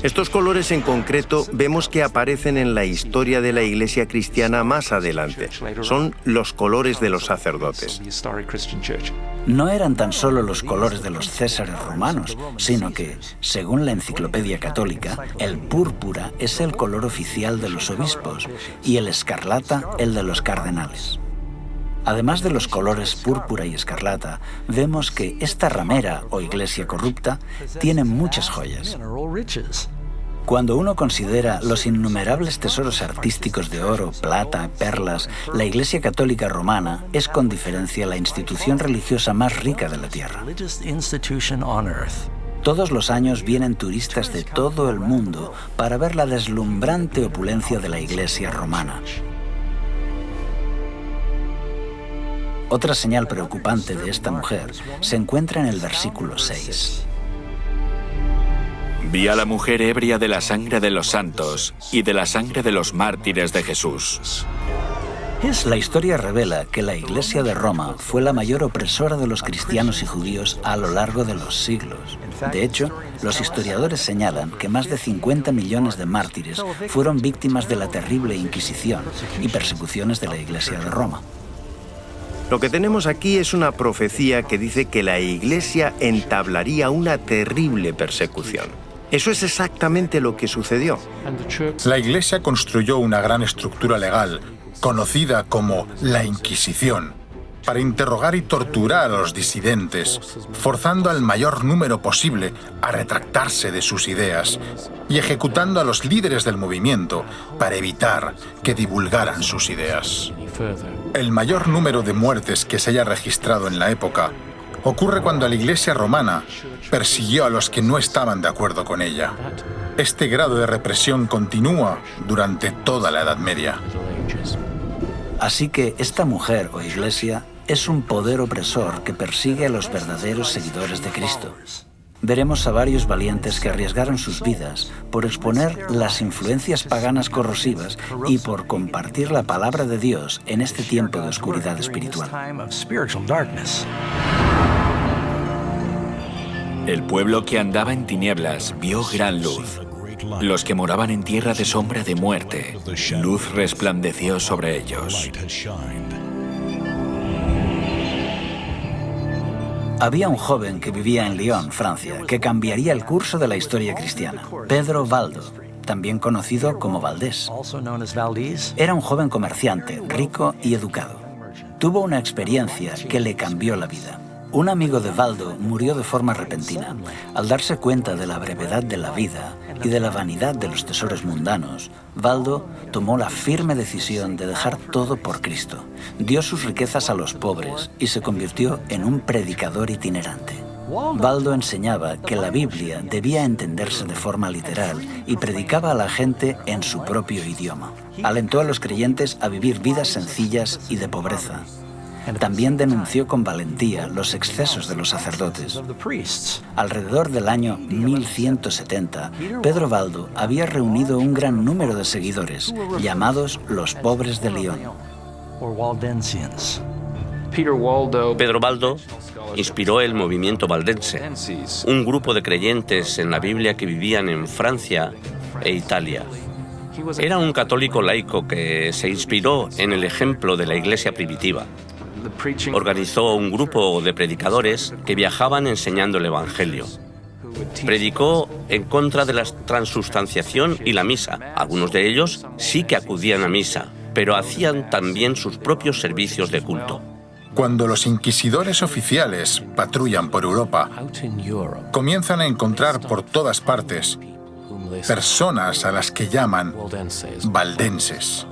Estos colores en concreto vemos que aparecen en la historia de la Iglesia cristiana más adelante. Son los colores de los sacerdotes. No eran tan solo los colores de los césares romanos, sino que, según la Enciclopedia Católica, el púrpura es el color oficial de los obispos y el escarlata el de los cardenales. Además de los colores púrpura y escarlata, vemos que esta ramera o iglesia corrupta tiene muchas joyas. Cuando uno considera los innumerables tesoros artísticos de oro, plata, perlas, la Iglesia Católica Romana es con diferencia la institución religiosa más rica de la tierra. Todos los años vienen turistas de todo el mundo para ver la deslumbrante opulencia de la Iglesia romana. Otra señal preocupante de esta mujer se encuentra en el versículo 6. Vi a la mujer ebria de la sangre de los santos y de la sangre de los mártires de Jesús. La historia revela que la Iglesia de Roma fue la mayor opresora de los cristianos y judíos a lo largo de los siglos. De hecho, los historiadores señalan que más de 50 millones de mártires fueron víctimas de la terrible Inquisición y persecuciones de la Iglesia de Roma. Lo que tenemos aquí es una profecía que dice que la Iglesia entablaría una terrible persecución. Eso es exactamente lo que sucedió. La Iglesia construyó una gran estructura legal, conocida como la Inquisición, para interrogar y torturar a los disidentes, forzando al mayor número posible a retractarse de sus ideas y ejecutando a los líderes del movimiento para evitar que divulgaran sus ideas. El mayor número de muertes que se haya registrado en la época ocurre cuando la Iglesia romana persiguió a los que no estaban de acuerdo con ella. Este grado de represión continúa durante toda la Edad Media. Así que esta mujer o iglesia es un poder opresor que persigue a los verdaderos seguidores de Cristo. Veremos a varios valientes que arriesgaron sus vidas por exponer las influencias paganas corrosivas y por compartir la palabra de Dios en este tiempo de oscuridad espiritual. El pueblo que andaba en tinieblas vio gran luz. Los que moraban en tierra de sombra de muerte, luz resplandeció sobre ellos. Había un joven que vivía en Lyon, Francia, que cambiaría el curso de la historia cristiana. Pedro Valdo, también conocido como Valdés. Era un joven comerciante, rico y educado. Tuvo una experiencia que le cambió la vida. Un amigo de Valdo murió de forma repentina. Al darse cuenta de la brevedad de la vida y de la vanidad de los tesoros mundanos, Valdo tomó la firme decisión de dejar todo por Cristo. Dio sus riquezas a los pobres y se convirtió en un predicador itinerante. Valdo enseñaba que la Biblia debía entenderse de forma literal y predicaba a la gente en su propio idioma. Alentó a los creyentes a vivir vidas sencillas y de pobreza. También denunció con valentía los excesos de los sacerdotes. Alrededor del año 1170, Pedro Valdo había reunido un gran número de seguidores, llamados los pobres de Lyon. Pedro Valdo inspiró el movimiento valdense, un grupo de creyentes en la Biblia que vivían en Francia e Italia. Era un católico laico que se inspiró en el ejemplo de la Iglesia primitiva. Organizó un grupo de predicadores que viajaban enseñando el Evangelio. Predicó en contra de la transubstanciación y la misa. Algunos de ellos sí que acudían a misa, pero hacían también sus propios servicios de culto. Cuando los inquisidores oficiales patrullan por Europa, comienzan a encontrar por todas partes personas a las que llaman valdenses.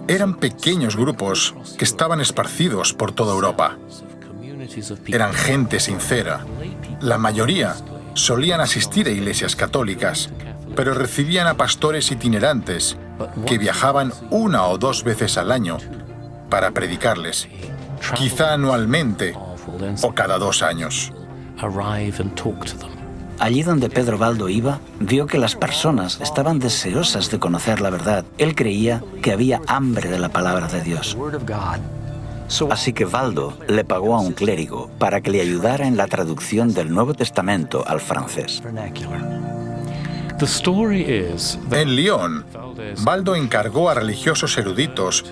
Eran pequeños grupos que estaban esparcidos por toda Europa. Eran gente sincera. La mayoría solían asistir a iglesias católicas, pero recibían a pastores itinerantes que viajaban 1 o 2 veces al año para predicarles, quizá anualmente o cada 2 años. Allí donde Pedro Valdo iba, vio que las personas estaban deseosas de conocer la verdad. Él creía que había hambre de la palabra de Dios. Así que Valdo le pagó a un clérigo para que le ayudara en la traducción del Nuevo Testamento al francés. En Lyon, Valdo encargó a religiosos eruditos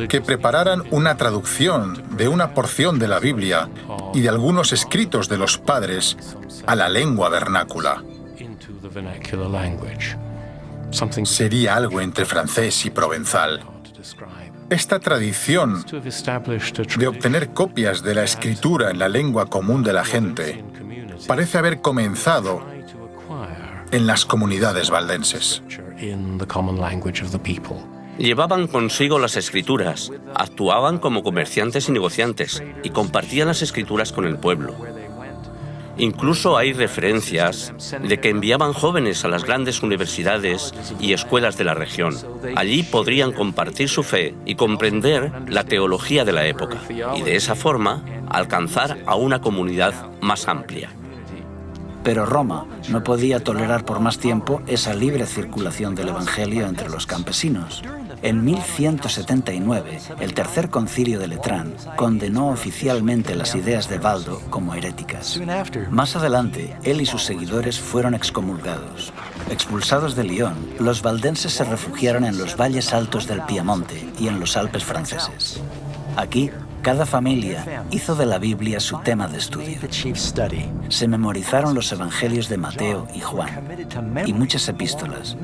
que prepararan una traducción de una porción de la Biblia y de algunos escritos de los padres a la lengua vernácula. Sería algo entre francés y provenzal. Esta tradición de obtener copias de la escritura en la lengua común de la gente parece haber comenzado en las comunidades valdenses. Llevaban consigo las escrituras, actuaban como comerciantes y negociantes y compartían las escrituras con el pueblo. Incluso hay referencias de que enviaban jóvenes a las grandes universidades y escuelas de la región. Allí podrían compartir su fe y comprender la teología de la época y de esa forma alcanzar a una comunidad más amplia. Pero Roma no podía tolerar por más tiempo esa libre circulación del Evangelio entre los campesinos. En 1179, el Tercer Concilio de Letrán condenó oficialmente las ideas de Baldo como heréticas. Más adelante, él y sus seguidores fueron excomulgados. Expulsados de Lyon, los valdenses se refugiaron en los valles altos del Piamonte y en los Alpes franceses. Aquí, cada familia hizo de la Biblia su tema de estudio. Se memorizaron los evangelios de Mateo y Juan y muchas epístolas.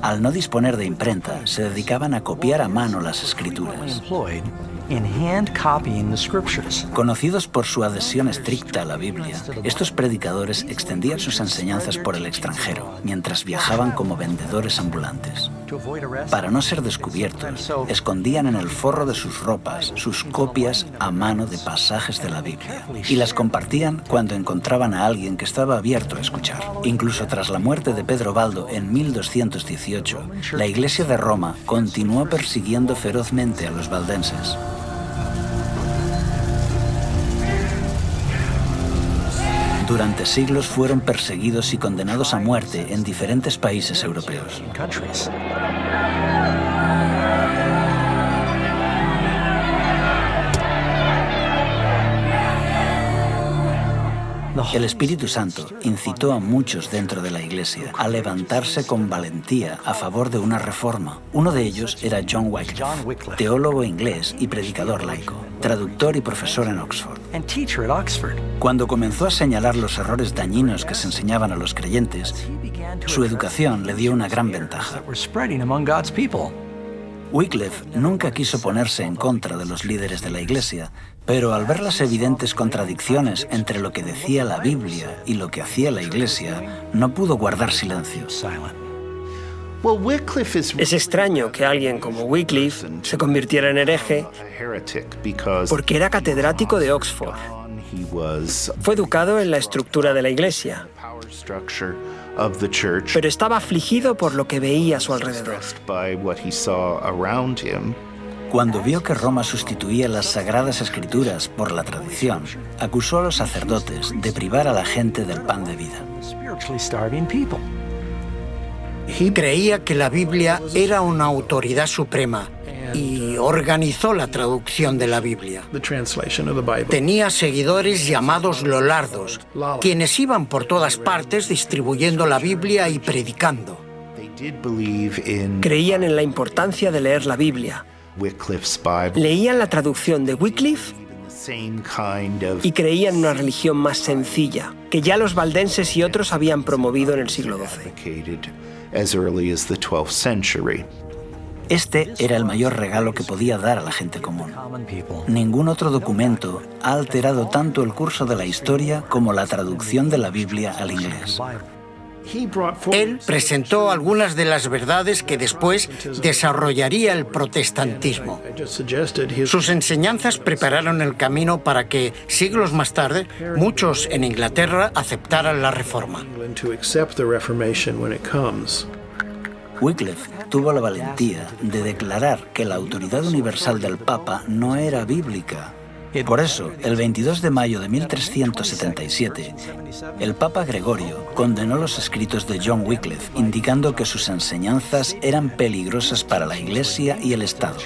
Al no disponer de imprenta, se dedicaban a copiar a mano las escrituras. Conocidos por su adhesión estricta a la Biblia, estos predicadores extendían sus enseñanzas por el extranjero, mientras viajaban como vendedores ambulantes. Para no ser descubiertos, escondían en el forro de sus ropas sus copias a mano de pasajes de la Biblia y las compartían cuando encontraban a alguien que estaba abierto a escuchar. Incluso tras la muerte de Pedro Baldo en 1218, la Iglesia de Roma continuó persiguiendo ferozmente a los valdenses. Durante siglos fueron perseguidos y condenados a muerte en diferentes países europeos. El Espíritu Santo incitó a muchos dentro de la Iglesia a levantarse con valentía a favor de una reforma. Uno de ellos era John Wycliffe, teólogo inglés y predicador laico, traductor y profesor en Oxford. Cuando comenzó a señalar los errores dañinos que se enseñaban a los creyentes, su educación le dio una gran ventaja. Wycliffe nunca quiso ponerse en contra de los líderes de la Iglesia, pero al ver las evidentes contradicciones entre lo que decía la Biblia y lo que hacía la Iglesia, no pudo guardar silencio. Es extraño que alguien como Wycliffe se convirtiera en hereje porque era catedrático de Oxford. Fue educado en la estructura de la Iglesia, pero estaba afligido por lo que veía a su alrededor. Cuando vio que Roma sustituía las Sagradas Escrituras por la tradición, acusó a los sacerdotes de privar a la gente del pan de vida. Creía que la Biblia era una autoridad suprema y organizó la traducción de la Biblia. Tenía seguidores llamados lollardos, quienes iban por todas partes distribuyendo la Biblia y predicando. Creían en la importancia de leer la Biblia. Leían la traducción de Wycliffe y creían en una religión más sencilla, que ya los valdenses y otros habían promovido en el siglo XII. Este era el mayor regalo que podía dar a la gente común. Ningún otro documento ha alterado tanto el curso de la historia como la traducción de la Biblia al inglés. Él presentó algunas de las verdades que después desarrollaría el protestantismo. Sus enseñanzas prepararon el camino para que, siglos más tarde, muchos en Inglaterra aceptaran la Reforma. Wycliffe tuvo la valentía de declarar que la autoridad universal del Papa no era bíblica. Por eso, el 22 de mayo de 1377, el Papa Gregorio condenó los escritos de John Wycliffe, indicando que sus enseñanzas eran peligrosas para la Iglesia y el Estado.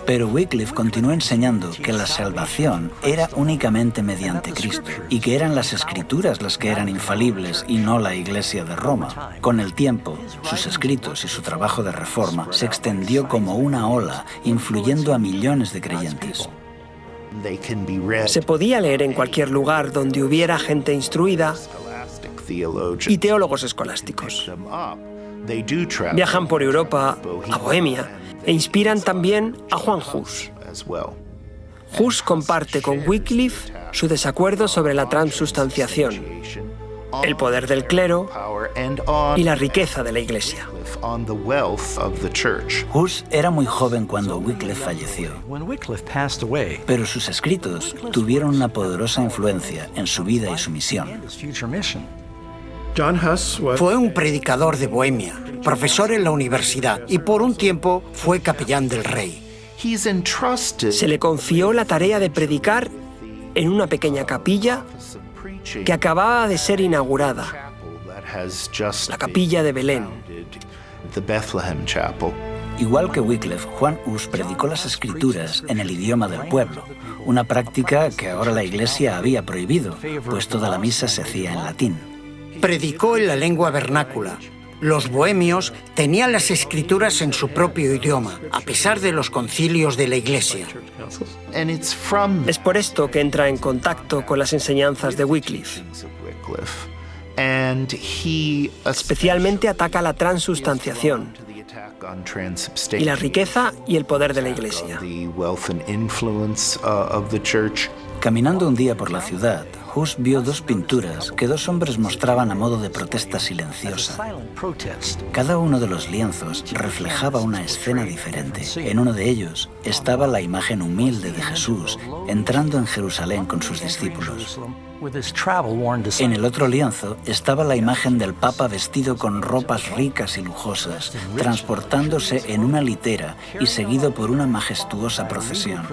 Pero Wycliffe continuó enseñando que la salvación era únicamente mediante Cristo y que eran las Escrituras las que eran infalibles y no la Iglesia de Roma. Con el tiempo, sus escritos y su trabajo de reforma se extendió como una ola, influyendo a millones de creyentes. Se podía leer en cualquier lugar donde hubiera gente instruida y teólogos escolásticos. Viajan por Europa, a Bohemia, e inspiran también a Juan Hus. Hus comparte con Wycliffe su desacuerdo sobre la transubstanciación, el poder del clero y la riqueza de la Iglesia. Hus era muy joven cuando Wycliffe falleció, pero sus escritos tuvieron una poderosa influencia en su vida y su misión. Fue un predicador de Bohemia, profesor en la universidad y por un tiempo fue capellán del rey. Se le confió la tarea de predicar en una pequeña capilla que acababa de ser inaugurada, la capilla de Belén. Igual que Wycliffe, Juan Hus predicó las escrituras en el idioma del pueblo, una práctica que ahora la Iglesia había prohibido, pues toda la misa se hacía en latín. Predicó en la lengua vernácula. Los bohemios tenían las escrituras en su propio idioma, a pesar de los concilios de la Iglesia. Es por esto que entra en contacto con las enseñanzas de Wycliffe. Especialmente ataca la transustanciación y la riqueza y el poder de la Iglesia. Caminando un día por la ciudad, Hus vio dos pinturas que dos hombres mostraban a modo de protesta silenciosa. Cada uno de los lienzos reflejaba una escena diferente. En uno de ellos estaba la imagen humilde de Jesús entrando en Jerusalén con sus discípulos. En el otro lienzo estaba la imagen del Papa vestido con ropas ricas y lujosas, transportándose en una litera y seguido por una majestuosa procesión.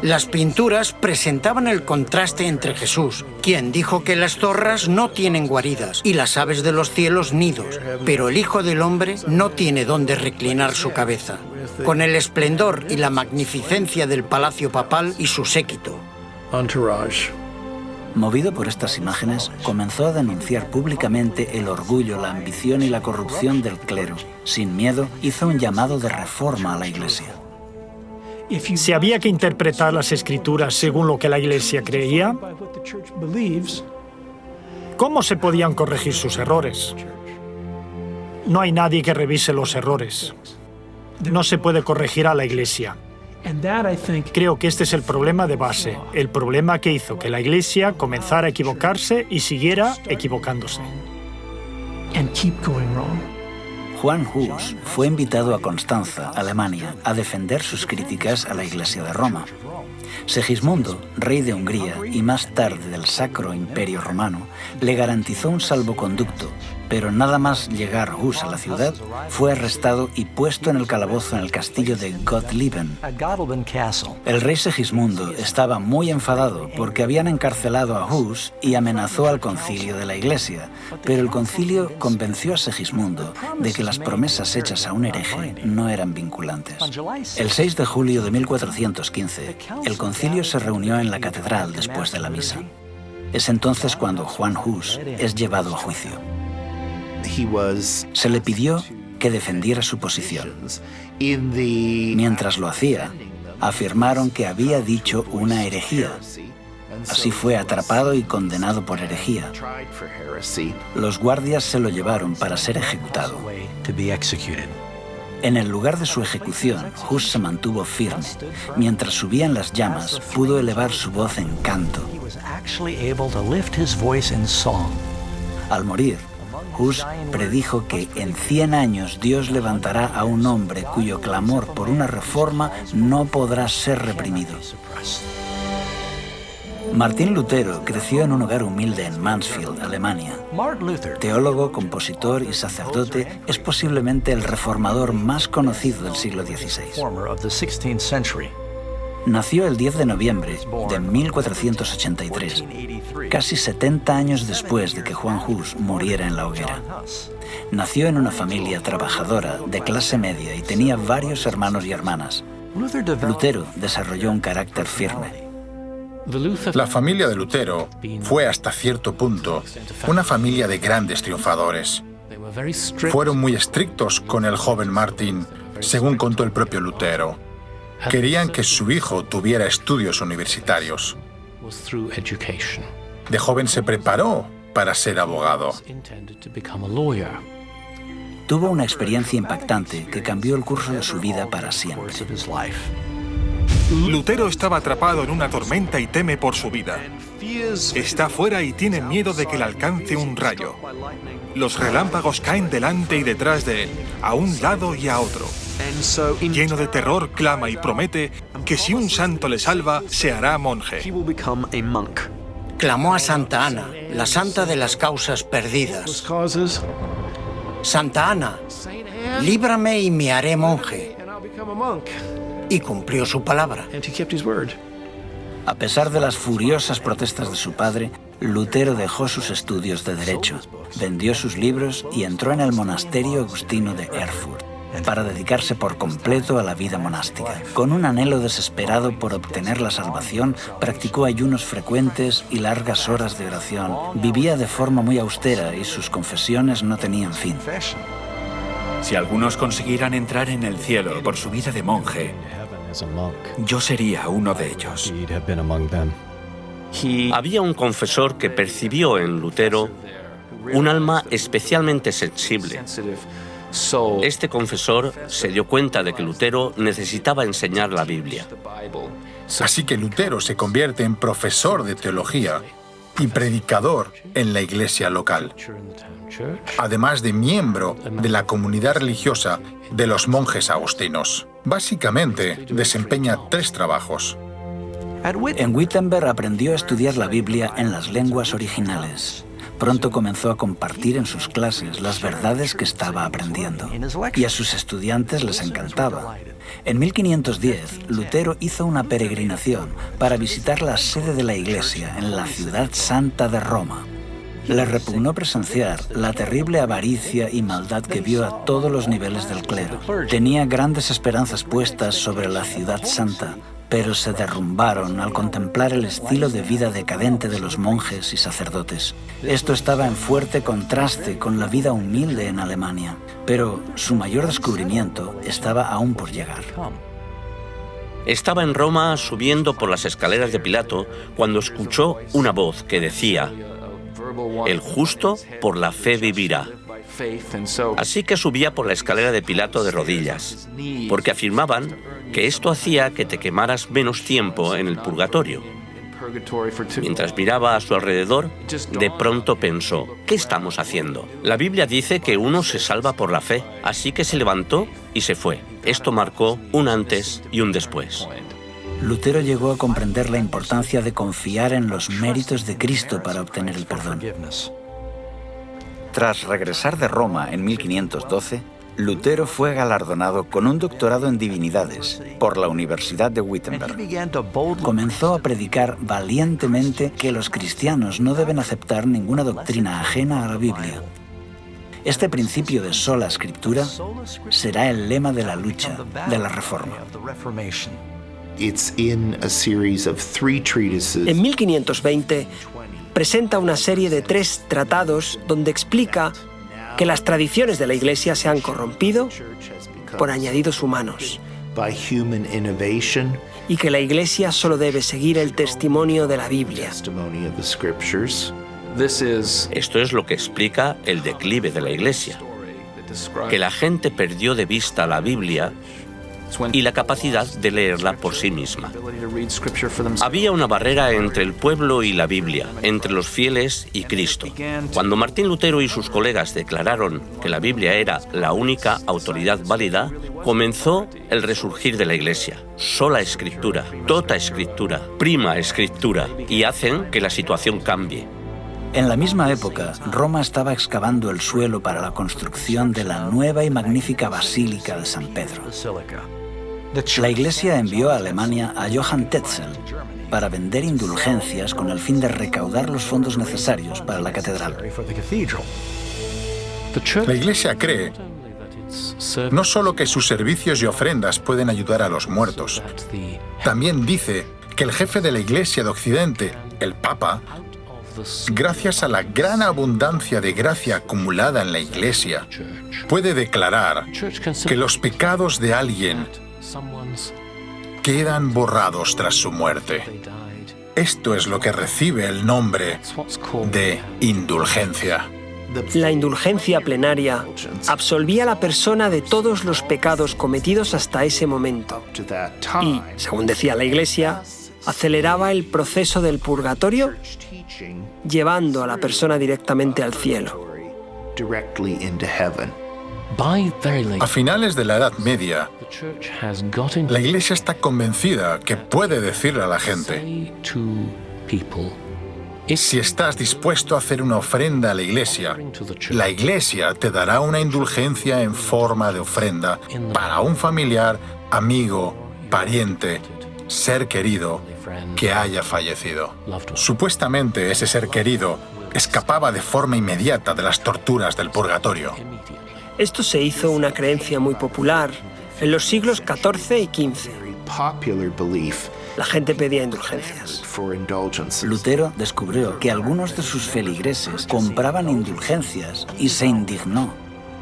Las pinturas presentaban el contraste entre Jesús, quien dijo que las zorras no tienen guaridas y las aves de los cielos nidos, pero el Hijo del Hombre no tiene dónde reclinar su cabeza, con el esplendor y la magnificencia del palacio papal y su séquito. Movido por estas imágenes, comenzó a denunciar públicamente el orgullo, la ambición y la corrupción del clero. Sin miedo, hizo un llamado de reforma a la Iglesia. Si había que interpretar las Escrituras según lo que la Iglesia creía, ¿cómo se podían corregir sus errores? No hay nadie que revise los errores. No se puede corregir a la Iglesia. Creo que este es el problema de base, el problema que hizo que la Iglesia comenzara a equivocarse y siguiera equivocándose. Juan Hus fue invitado a Constanza, Alemania, a defender sus críticas a la Iglesia de Roma. Segismundo, rey de Hungría y más tarde del Sacro Imperio Romano, le garantizó un salvoconducto, pero nada más llegar Hus a la ciudad, fue arrestado y puesto en el calabozo en el castillo de Gottlieben. El rey Segismundo estaba muy enfadado porque habían encarcelado a Hus y amenazó al concilio de la Iglesia, pero el concilio convenció a Segismundo de que las promesas hechas a un hereje no eran vinculantes. El 6 de julio de 1415, el concilio se reunió en la catedral después de la misa. Es entonces cuando Juan Hus es llevado a juicio. Se le pidió que defendiera su posición. Mientras lo hacía, afirmaron que había dicho una herejía. Así fue atrapado y condenado por herejía. Los guardias se lo llevaron para ser ejecutado. En el lugar de su ejecución, Hus se mantuvo firme. Mientras subían las llamas, pudo elevar su voz en canto. Al morir, Hus predijo que en 100 años Dios levantará a un hombre cuyo clamor por una reforma no podrá ser reprimido. Martín Lutero creció en un hogar humilde en Mansfield, Alemania. Teólogo, compositor y sacerdote, es posiblemente el reformador más conocido del siglo XVI. Nació el 10 de noviembre de 1483, casi 70 años después de que Juan Hus muriera en la hoguera. Nació en una familia trabajadora de clase media y tenía varios hermanos y hermanas. Lutero desarrolló un carácter firme. La familia de Lutero fue hasta cierto punto una familia de grandes triunfadores. Fueron muy estrictos con el joven Martín, según contó el propio Lutero. Querían que su hijo tuviera estudios universitarios. De joven se preparó para ser abogado. Tuvo una experiencia impactante que cambió el curso de su vida para siempre. Lutero estaba atrapado en una tormenta y teme por su vida. Está fuera y tiene miedo de que le alcance un rayo. Los relámpagos caen delante y detrás de él, a un lado y a otro. Lleno de terror, clama y promete que si un santo le salva, se hará monje. Clamó a Santa Ana, la santa de las causas perdidas. Santa Ana, líbrame y me haré monje. Y cumplió su palabra. A pesar de las furiosas protestas de su padre, Lutero dejó sus estudios de Derecho, vendió sus libros y entró en el monasterio agustino de Erfurt. para dedicarse por completo a la vida monástica. Con un anhelo desesperado por obtener la salvación, practicó ayunos frecuentes y largas horas de oración. Vivía de forma muy austera y sus confesiones no tenían fin. Si algunos consiguieran entrar en el cielo por su vida de monje, yo sería uno de ellos. Había un confesor que percibió en Lutero un alma especialmente sensible. Este confesor se dio cuenta de que Lutero necesitaba enseñar la Biblia. Así que Lutero se convierte en profesor de teología y predicador en la iglesia local, además de miembro de la comunidad religiosa de los monjes agustinos. Básicamente, desempeña 3 trabajos. En Wittenberg aprendió a estudiar la Biblia en las lenguas originales. Pronto comenzó a compartir en sus clases las verdades que estaba aprendiendo, y a sus estudiantes les encantaba. En 1510, Lutero hizo una peregrinación para visitar la sede de la Iglesia en la ciudad santa de Roma. Le repugnó presenciar la terrible avaricia y maldad que vio a todos los niveles del clero. Tenía grandes esperanzas puestas sobre la ciudad santa, pero se derrumbaron al contemplar el estilo de vida decadente de los monjes y sacerdotes. Esto estaba en fuerte contraste con la vida humilde en Alemania, pero su mayor descubrimiento estaba aún por llegar. Estaba en Roma subiendo por las escaleras de Pilato cuando escuchó una voz que decía: «El justo por la fe vivirá». Así que subía por la escalera de Pilato de rodillas, porque afirmaban que esto hacía que te quemaras menos tiempo en el purgatorio. Mientras miraba a su alrededor, de pronto pensó: ¿qué estamos haciendo? La Biblia dice que uno se salva por la fe, así que se levantó y se fue. Esto marcó un antes y un después. Lutero llegó a comprender la importancia de confiar en los méritos de Cristo para obtener el perdón. Tras regresar de Roma en 1512, Lutero fue galardonado con un doctorado en divinidades por la Universidad de Wittenberg. Comenzó a predicar valientemente que los cristianos no deben aceptar ninguna doctrina ajena a la Biblia. Este principio de sola escritura será el lema de la lucha de la Reforma. En 1520 presenta una serie de 3 tratados donde explica que las tradiciones de la Iglesia se han corrompido por añadidos humanos y que la Iglesia solo debe seguir el testimonio de la Biblia. Esto es lo que explica el declive de la Iglesia, que la gente perdió de vista la Biblia y la capacidad de leerla por sí misma. Había una barrera entre el pueblo y la Biblia, entre los fieles y Cristo. Cuando Martín Lutero y sus colegas declararon que la Biblia era la única autoridad válida, comenzó el resurgir de la Iglesia. Sola escritura, tota escritura, prima escritura, y hacen que la situación cambie. En la misma época, Roma estaba excavando el suelo para la construcción de la nueva y magnífica Basílica de San Pedro. La Iglesia envió a Alemania a Johann Tetzel para vender indulgencias con el fin de recaudar los fondos necesarios para la catedral. La Iglesia cree no solo que sus servicios y ofrendas pueden ayudar a los muertos, también dice que el jefe de la Iglesia de Occidente, el Papa, gracias a la gran abundancia de gracia acumulada en la Iglesia, puede declarar que los pecados de alguien quedan borrados tras su muerte. Esto es lo que recibe el nombre de indulgencia. La indulgencia plenaria absolvía a la persona de todos los pecados cometidos hasta ese momento y, según decía la Iglesia, aceleraba el proceso del purgatorio, llevando a la persona directamente al cielo. A finales de la Edad Media, la Iglesia está convencida que puede decirle a la gente: si estás dispuesto a hacer una ofrenda a la Iglesia te dará una indulgencia en forma de ofrenda para un familiar, amigo, pariente, ser querido que haya fallecido. Supuestamente ese ser querido escapaba de forma inmediata de las torturas del purgatorio. Esto se hizo una creencia muy popular en los siglos XIV y XV. La gente pedía indulgencias. Lutero descubrió que algunos de sus feligreses compraban indulgencias y se indignó.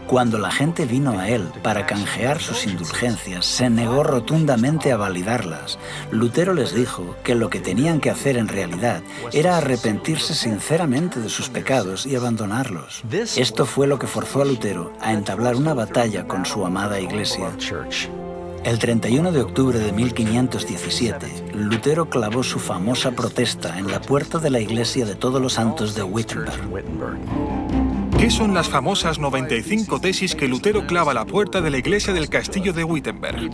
Cuando la gente vino a él para canjear sus indulgencias, se negó rotundamente a validarlas. Lutero les dijo que lo que tenían que hacer en realidad era arrepentirse sinceramente de sus pecados y abandonarlos. Esto fue lo que forzó a Lutero a entablar una batalla con su amada Iglesia. El 31 de octubre de 1517, Lutero clavó su famosa protesta en la puerta de la iglesia de Todos los Santos de Wittenberg. ¿Qué son las famosas 95 tesis que Lutero clava a la puerta de la iglesia del castillo de Wittenberg?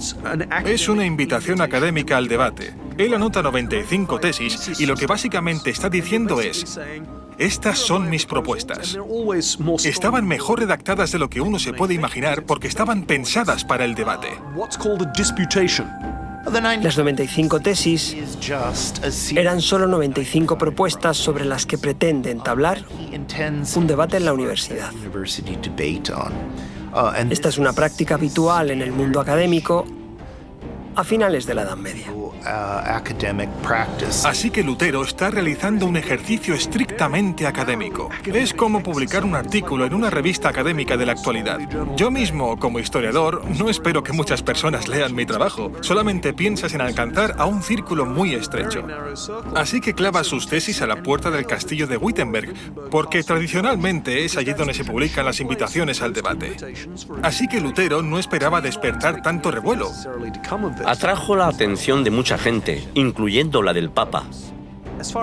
Es una invitación académica al debate. Él anota 95 tesis y lo que básicamente está diciendo es: estas son mis propuestas. Estaban mejor redactadas de lo que uno se puede imaginar porque estaban pensadas para el debate. Las 95 tesis eran solo 95 propuestas sobre las que pretende entablar un debate en la universidad. Esta es una práctica habitual en el mundo académico a finales de la Edad Media. Así que Lutero está realizando un ejercicio estrictamente académico. Es como publicar un artículo en una revista académica de la actualidad. Yo mismo, como historiador, no espero que muchas personas lean mi trabajo. Solamente piensas en alcanzar a un círculo muy estrecho. Así que clava sus tesis a la puerta del castillo de Wittenberg, porque tradicionalmente es allí donde se publican las invitaciones al debate. Así que Lutero no esperaba despertar tanto revuelo. Atrajo la atención de mucha gente, incluyendo la del Papa.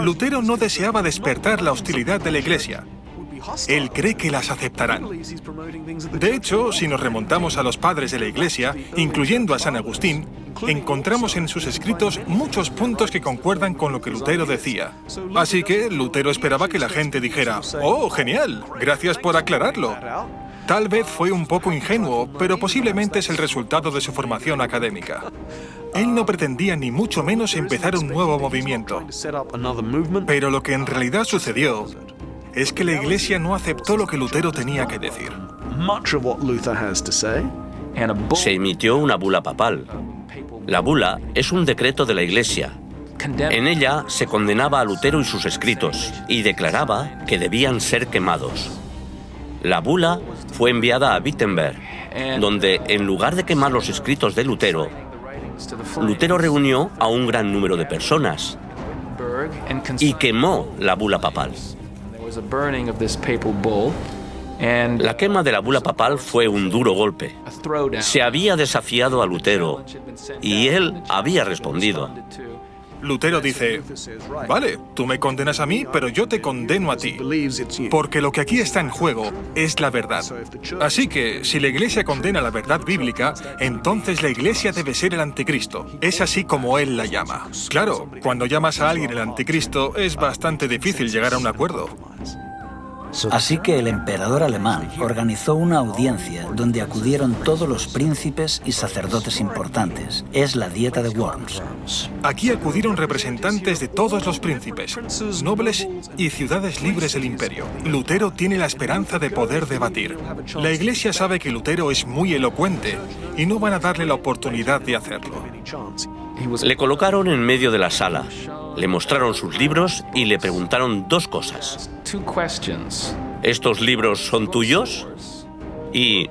Lutero no deseaba despertar la hostilidad de la Iglesia. Él cree que las aceptarán. De hecho, si nos remontamos a los padres de la Iglesia, incluyendo a San Agustín, encontramos en sus escritos muchos puntos que concuerdan con lo que Lutero decía. Así que Lutero esperaba que la gente dijera: «Oh, genial, gracias por aclararlo». Tal vez fue un poco ingenuo, pero posiblemente es el resultado de su formación académica. Él no pretendía ni mucho menos empezar un nuevo movimiento. Pero lo que en realidad sucedió es que la Iglesia no aceptó lo que Lutero tenía que decir. Se emitió una bula papal. La bula es un decreto de la Iglesia. En ella se condenaba a Lutero y sus escritos y declaraba que debían ser quemados. La bula fue enviada a Wittenberg, donde, en lugar de quemar los escritos de Lutero, Lutero reunió a un gran número de personas y quemó la bula papal. La quema de la bula papal fue un duro golpe. Se había desafiado a Lutero y él había respondido. Lutero dice: «Vale, tú me condenas a mí, pero yo te condeno a ti, porque lo que aquí está en juego es la verdad. Así que, si la Iglesia condena la verdad bíblica, entonces la Iglesia debe ser el anticristo». Es así como él la llama. Claro, cuando llamas a alguien el anticristo, es bastante difícil llegar a un acuerdo. Así que el emperador alemán organizó una audiencia donde acudieron todos los príncipes y sacerdotes importantes. Es la Dieta de Worms. Aquí acudieron representantes de todos los príncipes, nobles y ciudades libres del imperio. Lutero tiene la esperanza de poder debatir. La Iglesia sabe que Lutero es muy elocuente y no van a darle la oportunidad de hacerlo. Le colocaron en medio de la sala, le mostraron sus libros y le preguntaron dos cosas. ¿Estos libros son tuyos? ¿Y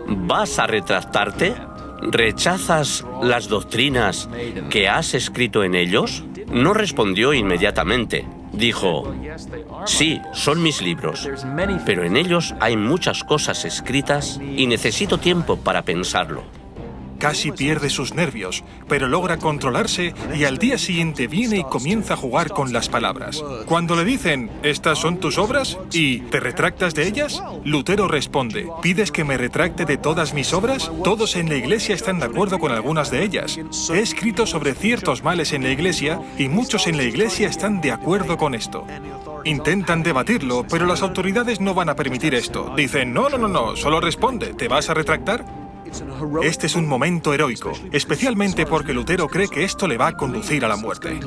vas a retractarte? ¿Rechazas las doctrinas que has escrito en ellos? No respondió inmediatamente. Dijo: sí, son mis libros, pero en ellos hay muchas cosas escritas y necesito tiempo para pensarlo. Casi pierde sus nervios, pero logra controlarse y al día siguiente viene y comienza a jugar con las palabras. Cuando le dicen: ¿estas son tus obras? ¿Y te retractas de ellas? Lutero responde: ¿pides que me retracte de todas mis obras? Todos en la Iglesia están de acuerdo con algunas de ellas. He escrito sobre ciertos males en la Iglesia y muchos en la Iglesia están de acuerdo con esto. Intentan debatirlo, pero las autoridades no van a permitir esto. Dicen: no, solo responde, ¿te vas a retractar? Este es un momento heroico, especialmente porque Lutero cree que esto le va a conducir a la muerte.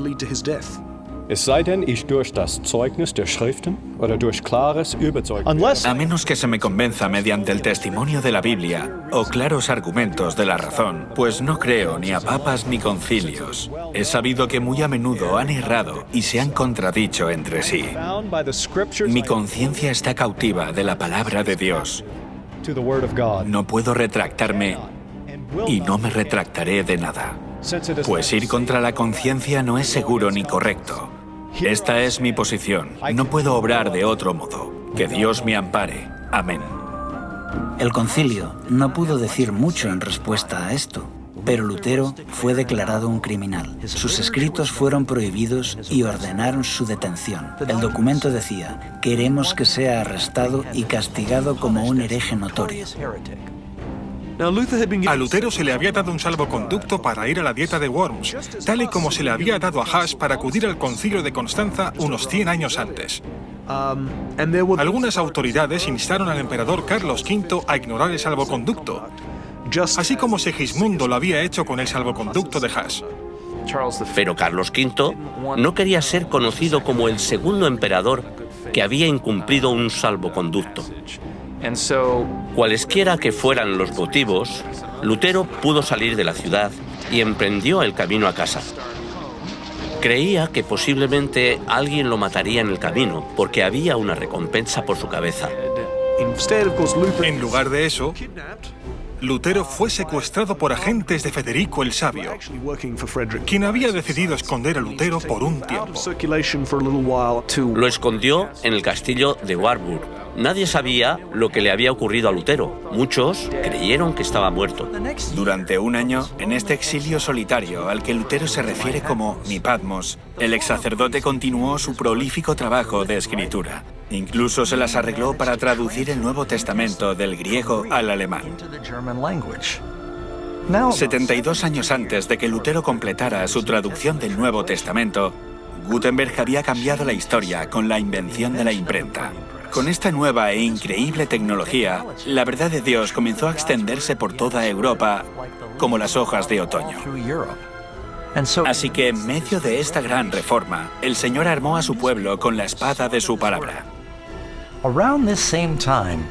A menos que se me convenza mediante el testimonio de la Biblia o claros argumentos de la razón, pues no creo ni a papas ni concilios. He sabido que muy a menudo han errado y se han contradicho entre sí. Mi conciencia está cautiva de la palabra de Dios. No puedo retractarme y no me retractaré de nada. Pues ir contra la conciencia no es seguro ni correcto. Esta es mi posición. No puedo obrar de otro modo. Que Dios me ampare. Amén. El concilio no pudo decir mucho en respuesta a esto, pero Lutero fue declarado un criminal. Sus escritos fueron prohibidos y ordenaron su detención. El documento decía: queremos que sea arrestado y castigado como un hereje notorio. A Lutero se le había dado un salvoconducto para ir a la dieta de Worms, tal y como se le había dado a Huss para acudir al concilio de Constanza unos 100 años antes. Algunas autoridades instaron al emperador Carlos V a ignorar el salvoconducto, así como Segismundo lo había hecho con el salvoconducto de Huss. Pero Carlos V no quería ser conocido como el segundo emperador que había incumplido un salvoconducto. Cualesquiera que fueran los motivos, Lutero pudo salir de la ciudad y emprendió el camino a casa. Creía que posiblemente alguien lo mataría en el camino, porque había una recompensa por su cabeza. En lugar de eso, Lutero fue secuestrado por agentes de Federico el Sabio, quien había decidido esconder a Lutero por un tiempo. Lo escondió en el castillo de Warburg. Nadie sabía lo que le había ocurrido a Lutero. Muchos creyeron que estaba muerto. Durante un año, en este exilio solitario al que Lutero se refiere como mi Patmos, el ex sacerdote continuó su prolífico trabajo de escritura. Incluso se las arregló para traducir el Nuevo Testamento del griego al alemán. 72 años antes de que Lutero completara su traducción del Nuevo Testamento, Gutenberg había cambiado la historia con la invención de la imprenta. Con esta nueva e increíble tecnología, la verdad de Dios comenzó a extenderse por toda Europa como las hojas de otoño. Así que en medio de esta gran reforma, el Señor armó a su pueblo con la espada de su palabra.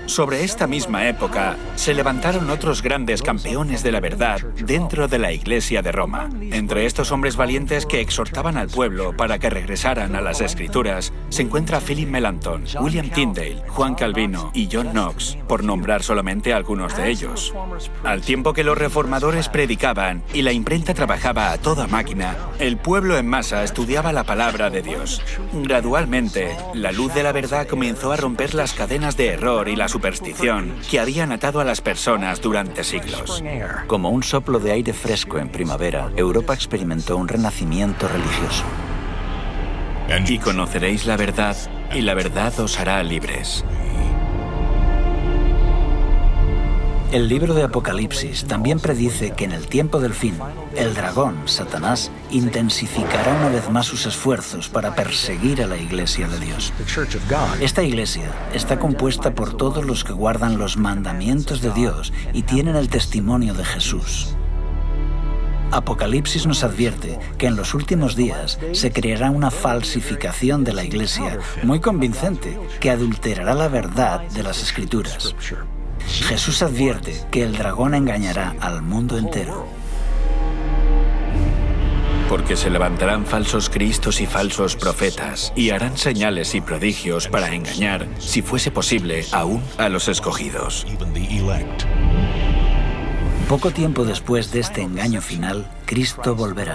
Sobre esta misma época, se levantaron otros grandes campeones de la verdad dentro de la Iglesia de Roma. Entre estos hombres valientes que exhortaban al pueblo para que regresaran a las Escrituras, se encuentra Philip Melanchthon, William Tyndale, Juan Calvino y John Knox, por nombrar solamente algunos de ellos. Al tiempo que los reformadores predicaban y la imprenta trabajaba a toda máquina, el pueblo en masa estudiaba la palabra de Dios. Gradualmente, la luz de la verdad comenzó a romper las cadenas de error y la superstición que habían atado a las personas durante siglos. Como un soplo de aire fresco en primavera, Europa experimentó un renacimiento religioso. Y conoceréis la verdad, y la verdad os hará libres. El libro de Apocalipsis también predice que en el tiempo del fin, el dragón, Satanás, intensificará una vez más sus esfuerzos para perseguir a la Iglesia de Dios. Esta Iglesia está compuesta por todos los que guardan los mandamientos de Dios y tienen el testimonio de Jesús. Apocalipsis nos advierte que en los últimos días se creará una falsificación de la Iglesia muy convincente que adulterará la verdad de las Escrituras. Jesús advierte que el dragón engañará al mundo entero. Porque se levantarán falsos cristos y falsos profetas, y harán señales y prodigios para engañar, si fuese posible, aún a los escogidos. Poco tiempo después de este engaño final, Cristo volverá.